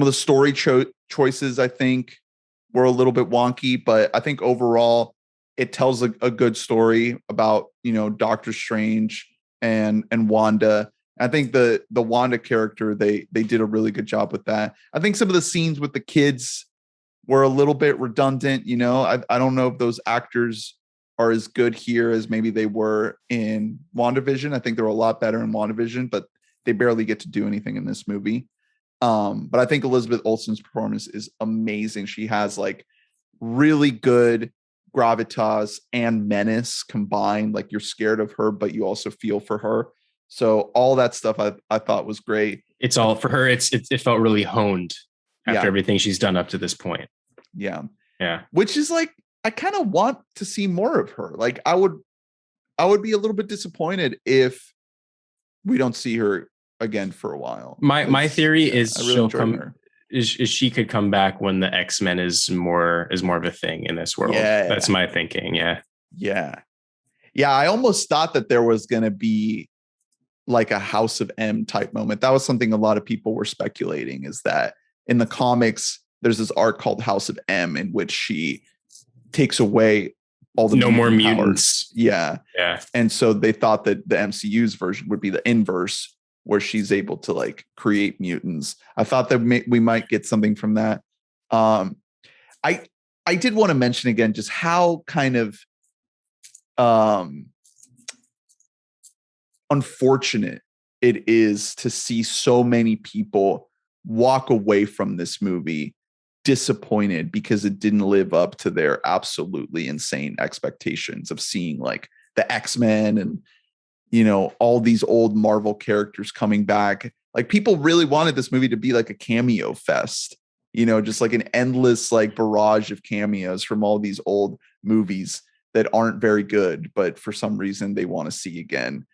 of the story choices, I think, were a little bit wonky, but I think overall it tells a good story about, Doctor Strange and Wanda. I think the Wanda character, they did a really good job with that. I think some of the scenes with the kids were a little bit redundant. I don't know if those actors are as good here as maybe they were in WandaVision. I think they're a lot better in WandaVision, but they barely get to do anything in this movie. But I think Elizabeth Olsen's performance is amazing. She has like really good gravitas and menace combined. Like, you're scared of her, but you also feel for her. So all that stuff I thought was great. It's all for her. It felt really honed after everything she's done up to this point. Yeah. Yeah. Which is like, I kind of want to see more of her. Like, I would be a little bit disappointed if we don't see her again for a while. My theory is really she'll come. Is she could come back when the X-Men is more of a thing in this world. Yeah. That's my thinking. Yeah. Yeah. Yeah. I almost thought that there was going to be like a House of M type moment. That was something a lot of people were speculating, is that in the comics, there's this arc called House of M in which she takes away all the no more mutants. Yeah. Yeah. And so they thought that the MCU's version would be the inverse, where she's able to like create mutants. I thought that we might get something from that. I did want to mention again just how kind of unfortunate it is to see so many people walk away from this movie disappointed because it didn't live up to their absolutely insane expectations of seeing like the X-Men and all these old Marvel characters coming back. Like, people really wanted this movie to be like a cameo fest, just like an endless like barrage of cameos from all these old movies that aren't very good, but for some reason they want to see again.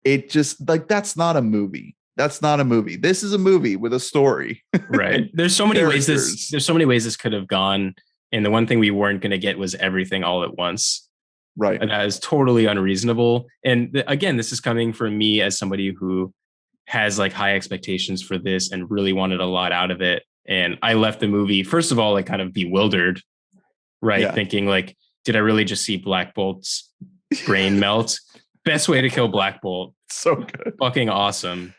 It just like, that's not a movie. That's not a movie. This is a movie with a story. Right. There's so many ways this could have gone. And the one thing we weren't going to get was everything all at once. Right. And that is totally unreasonable. And again, this is coming from me as somebody who has like high expectations for this and really wanted a lot out of it. And I left the movie, first of all, like kind of bewildered, right? Yeah. Thinking like, did I really just see Black Bolt's brain melt? Best way to kill Black Bolt. So good. Fucking awesome.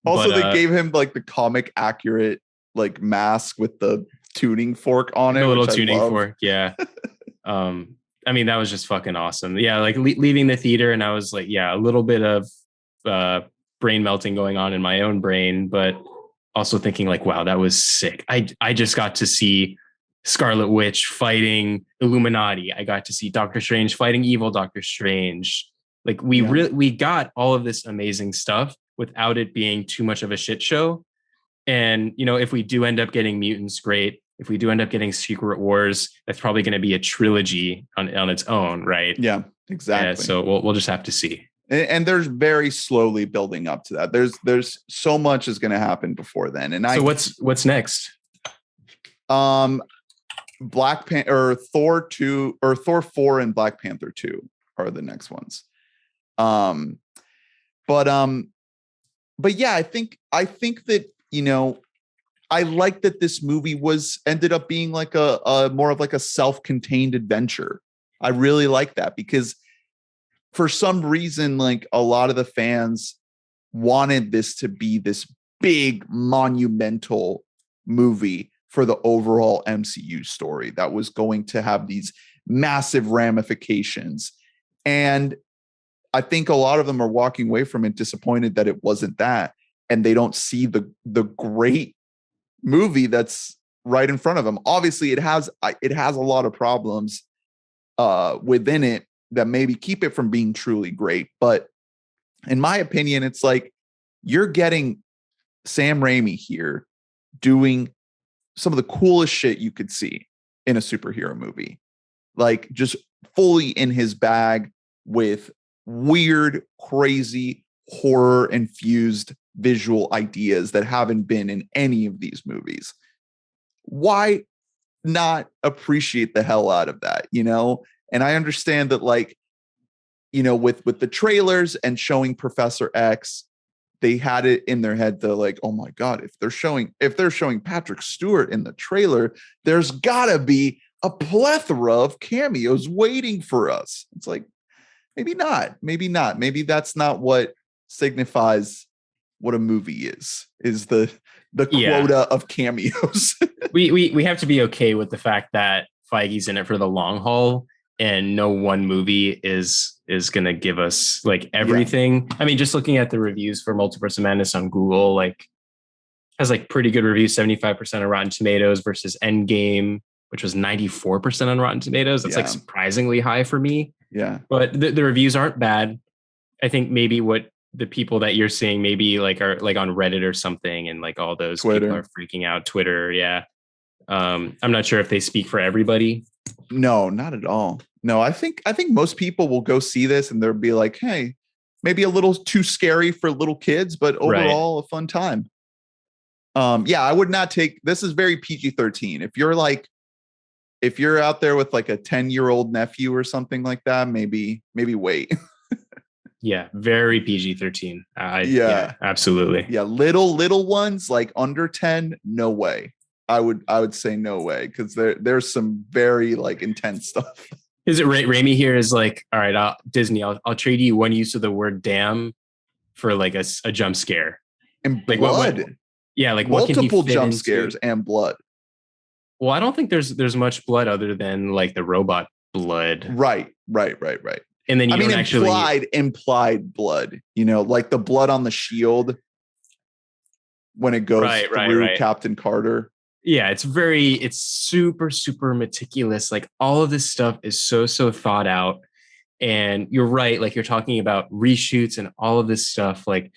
Also, they gave him like the comic accurate like mask with the tuning fork on it. The little tuning fork. Yeah. I mean, that was just fucking awesome. Yeah. Like leaving the theater, and I was like, yeah, a little bit of brain melting going on in my own brain, but also thinking like, wow, that was sick. I just got to see Scarlet Witch fighting Illuminati. I got to see Doctor Strange fighting evil Doctor Strange. Like we got all of this amazing stuff without it being too much of a shit show. And, if we do end up getting mutants, great. If we do end up getting Secret Wars, that's probably going to be a trilogy on its own, right? Yeah, exactly. Yeah, so we'll just have to see. And there's very slowly building up to that. There's so much is going to happen before then. And so what's next? Black Panther or Thor 2 or Thor 4 and Black Panther 2 are the next ones. But yeah, I think that, you know, I like that this movie ended up being like a more of like a self-contained adventure. I really like that because for some reason, like a lot of the fans wanted this to be this big monumental movie for the overall MCU story that was going to have these massive ramifications. And I think a lot of them are walking away from it disappointed that it wasn't that. And they don't see the great movie that's right in front of them. Obviously, it has a lot of problems within it that maybe keep it from being truly great. But in my opinion, it's like you're getting Sam Raimi here doing some of the coolest shit you could see in a superhero movie, like just fully in his bag with weird, crazy, horror infused visual ideas that haven't been in any of these movies. Why not appreciate the hell out of that, you know? And I understand that, like, you know, with the trailers and showing Professor X, they had it in their head to like, oh my God, if they're showing Patrick Stewart in the trailer, there's gotta be a plethora of cameos waiting for us. It's like, maybe not. Maybe that's not what signifies what a movie is the quota of cameos. we have to be okay with the fact that Feige's in it for the long haul, and no one movie is going to give us like everything. Yeah. I mean, just looking at the reviews for Multiverse of Madness on Google, like has like pretty good reviews, 75% on Rotten Tomatoes versus Endgame, which was 94% on Rotten Tomatoes. That's like surprisingly high for me. Yeah. But the reviews aren't bad. I think maybe what the people that you're seeing maybe like are like on Reddit or something, and like all those Twitter. People are freaking out. Twitter. Yeah. I'm not sure if they speak for everybody. No, not at all. No, I think most people will go see this and they'll be like, hey, maybe a little too scary for little kids, but overall a fun time. Yeah, I would not take, this is very PG-13. If you're out there with like a 10-year-old nephew or something like that, maybe wait. Yeah, very PG-13. Yeah, absolutely. Yeah, little ones like under 10, no way. I would say no way, because there's some very like intense stuff. Is it Raimi here is like, all right, Disney, I'll trade you one use of the word damn for like a jump scare. And like blood. Like multiple jump scares and blood. Well, I don't think there's much blood other than like the robot blood. Right. And then implied blood, you know, like the blood on the shield when it goes through Captain Carter. Yeah, it's super, super meticulous. Like all of this stuff is so thought out. And you're right, like you're talking about reshoots and all of this stuff, like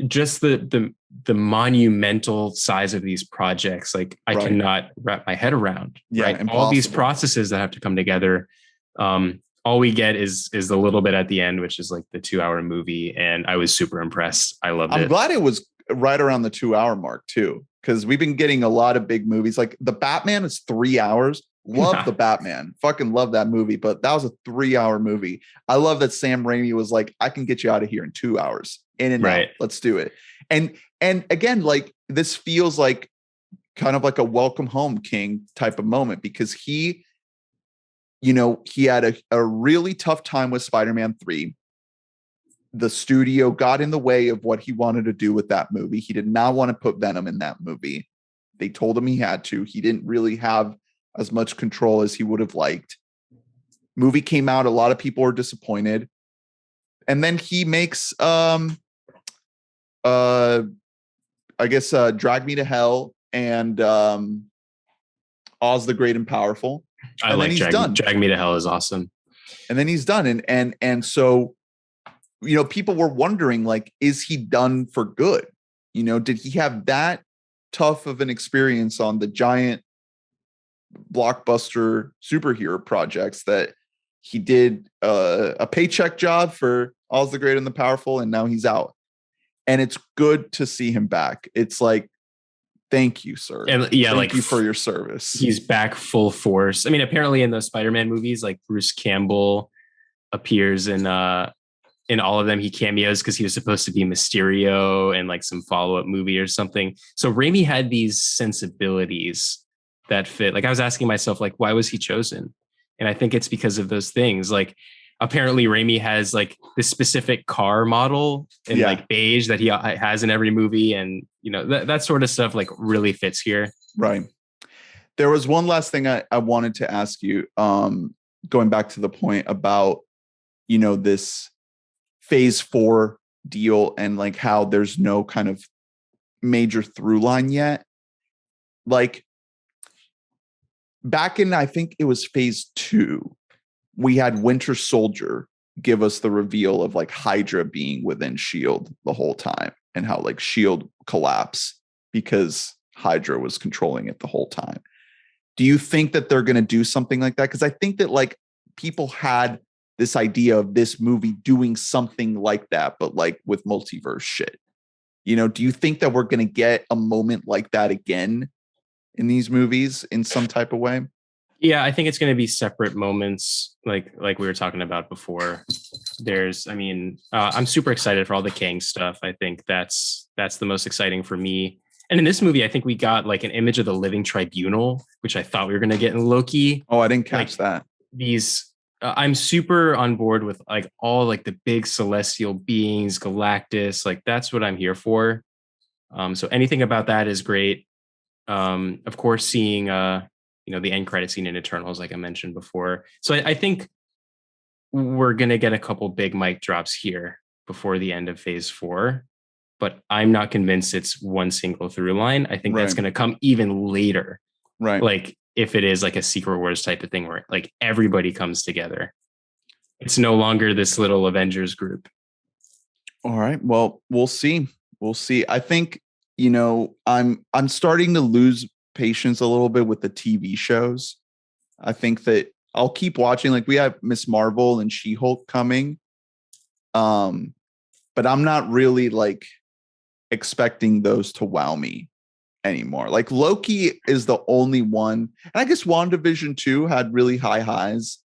just the monumental size of these projects. Like I cannot wrap my head around. Yeah, right? All these processes that have to come together. All we get is the little bit at the end, which is like the 2-hour movie. And I was super impressed. I loved it. I'm glad it was right around the 2-hour mark too, because we've been getting a lot of big movies. Like the Batman is 3 hours. Love the Batman. Fucking love that movie. But that was a 3-hour movie. I love that Sam Raimi was like, I can get you out of here in 2 hours. In and out. Let's do it. And again, like this feels like kind of like a welcome home King type of moment, because he had a really tough time with Spider-Man 3. The studio got in the way of what he wanted to do with that movie. He did not want to put Venom in that movie. They told him he had to. He didn't really have as much control as he would have liked. Movie came out. A lot of people were disappointed. And then he makes, I guess, Drag Me to Hell and Oz the Great and Powerful. I like Drag Me to Hell is awesome. And then he's done. And so, you know, people were wondering, like, is he done for good? You know, did he have that tough of an experience on the giant blockbuster superhero projects that he did a paycheck job for All's the great and the powerful, and now he's out. And it's good to see him back. It's like, thank you, sir. And yeah, thank you for your service. He's back full force. I mean, apparently in those Spider-Man movies, like Bruce Campbell appears in all of them. He cameos because he was supposed to be Mysterio in like some follow-up movie or something. So Raimi had these sensibilities that fit. Like I was asking myself, like, why was he chosen? And I think it's because of those things. Like apparently Raimi has like this specific car model in like beige that he has in every movie. And, you know, that sort of stuff like really fits here. Right. There was one last thing I wanted to ask you, going back to the point about, you know, this phase 4 deal and like how there's no kind of major through line yet. Like back in, I think it was phase 2, we had Winter Soldier give us the reveal of like Hydra being within S.H.I.E.L.D. the whole time and how like S.H.I.E.L.D. collapsed because Hydra was controlling it the whole time. Do you think that they're going to do something like that? Because I think that like people had this idea of this movie doing something like that, but like with multiverse shit. You know, do you think that we're going to get a moment like that again in these movies in some type of way? Yeah, I think it's going to be separate moments, like we were talking about before. I'm super excited for all the Kang stuff. I think that's the most exciting for me. And in this movie, I think we got like an image of the Living Tribunal, which I thought we were going to get in Loki. Oh, I didn't catch that. I'm super on board with like all like the big celestial beings, Galactus. Like that's what I'm here for. So anything about that is great. Of course, seeing the end credit scene in Eternals, like I mentioned before. So I think we're gonna get a couple big mic drops here before the end of phase 4, but I'm not convinced it's one single through line. I think that's gonna come even later. Right. Like if it is like a Secret Wars type of thing where like everybody comes together. It's no longer this little Avengers group. All right. Well, we'll see. We'll see. I think, you know, I'm starting to lose patience a little bit with the TV shows. I think that I'll keep watching. Like we have Miss Marvel and She-Hulk coming. But I'm not really like expecting those to wow me anymore. Like Loki is the only one. And I guess WandaVision 2 had really high highs.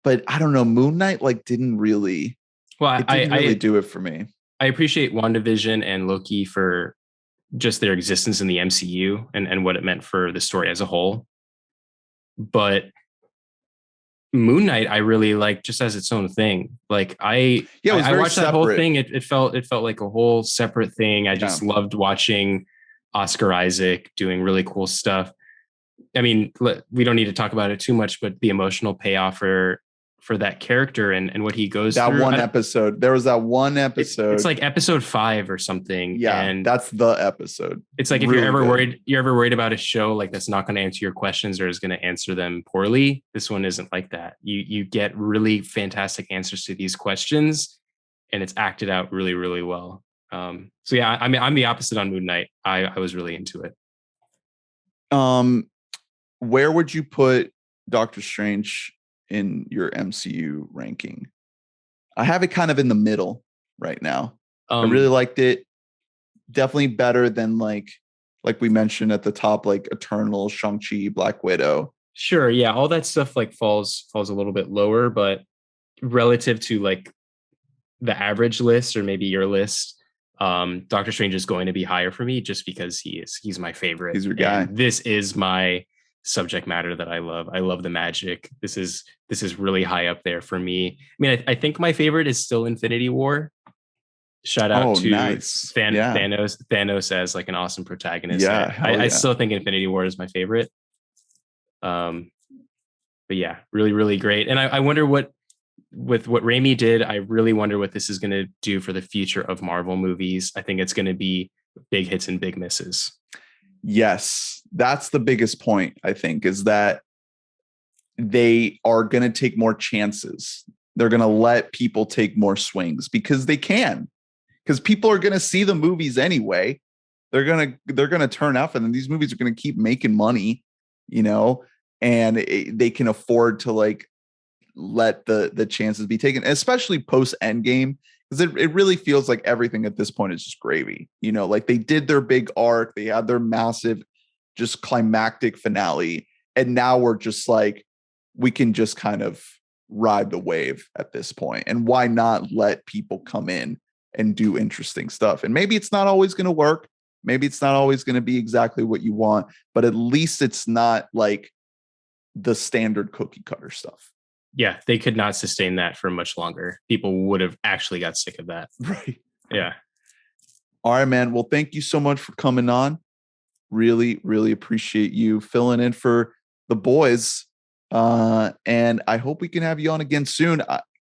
But I don't know, Moon Knight like didn't really do it for me. I appreciate WandaVision and Loki for just their existence in the MCU and what it meant for the story as a whole. But Moon Knight, I really like just as its own thing. Like I watched that whole thing. It felt like a whole separate thing. I just loved watching Oscar Isaac doing really cool stuff. I mean, we don't need to talk about it too much, but the emotional payoff for that character and what he goes through. One episode. There was that one episode. It's like episode 5 or something. Yeah, and that's the episode. It's like really if you're ever worried about a show like that's not going to answer your questions or is going to answer them poorly, this one isn't like that. You get really fantastic answers to these questions, and it's acted out really, really well. So yeah, I mean, I'm the opposite on Moon Knight. I was really into it. Where would you put Doctor Strange in your MCU ranking? I have it kind of in the middle right now. I really liked it. Definitely better than like we mentioned at the top, like Eternal, Shang-Chi, Black Widow. Sure. Yeah. All that stuff like falls a little bit lower, but relative to like the average list or maybe your list, Doctor Strange is going to be higher for me just because he's my favorite. He's your guy. And this is my subject matter that I love. I love the magic. This is really high up there for me. I mean, I think my favorite is still Infinity War. Shout out to nice. Thanos as like an awesome protagonist. Yeah, I still think Infinity War is my favorite. But yeah, really, really great. And I wonder with what Raimi did, I really wonder what this is going to do for the future of Marvel movies. I think it's going to be big hits and big misses. Yes, that's the biggest point, I think, is that they are going to take more chances. They're going to let people take more swings because they can. Because people are going to see the movies anyway. They're going to turn out for them. These movies are going to keep making money, you know, and they can afford to like let the chances be taken, especially post Endgame, because it really feels like everything at this point is just gravy. Like they did their big arc, they had their massive, just climactic finale, and now we're just like, we can just kind of ride the wave at this point. And why not let people come in and do interesting stuff? And maybe it's not always going to work. Maybe it's not always going to be exactly what you want, but at least it's not like the standard cookie cutter stuff. Yeah, they could not sustain that for much longer. People would have actually got sick of that. Right. Yeah. All right, man. Well, thank you so much for coming on. Really, really appreciate you filling in for the boys. And I hope we can have you on again soon.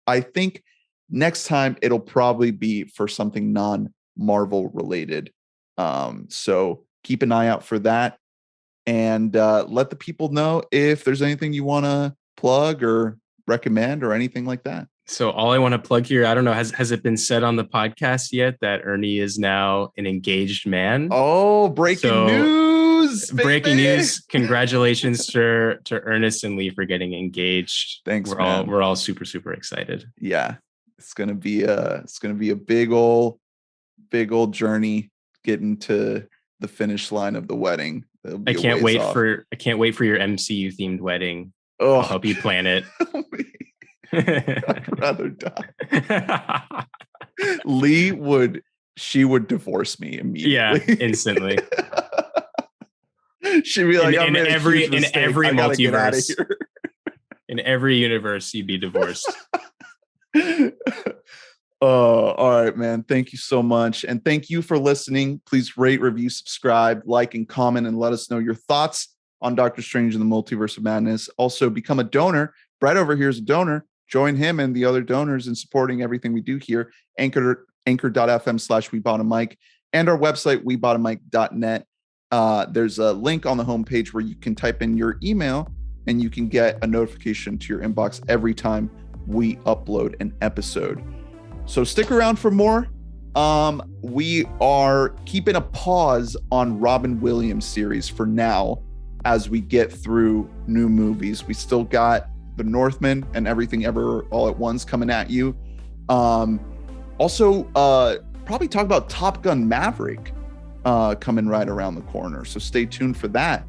I think next time it'll probably be for something non-Marvel related. So keep an eye out for that, and let the people know if there's anything you want to plug or recommend or anything like that. So all I want to plug here, I don't know, has it been said on the podcast yet that Ernie is now an engaged man? Oh, breaking news! Baby. Breaking news! Congratulations to Ernest and Lee for getting engaged. Thanks, we're all super, super excited. Yeah, it's gonna be a big old journey getting to the finish line of the wedding. I can't wait for your MCU themed wedding. Oh, I'll help you plan it. I'd rather die. Lee would divorce me immediately. Yeah, instantly. She'd be like, in every multiverse, in every universe, you'd be divorced. All right, man. Thank you so much. And thank you for listening. Please rate, review, subscribe, like, and comment, and let us know your thoughts on Doctor Strange and the Multiverse of Madness. Also, become a donor. Brett over here is a donor. Join him and the other donors in supporting everything we do here. Anchor.fm/WeBoughtAMic and our website, WeBoughtAMic.net. There's a link on the homepage where you can type in your email and you can get a notification to your inbox every time we upload an episode. So stick around for more. We are keeping a pause on Robin Williams series for now as we get through new movies. We still got The Northman and Everything Ever All at Once coming at you. Also, probably talk about Top Gun Maverick coming right around the corner. So stay tuned for that.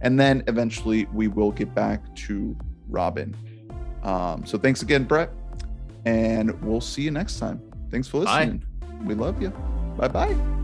And then eventually we will get back to Robin. So thanks again, Brett. And we'll see you next time. Thanks for listening. Bye. We love you. Bye-bye.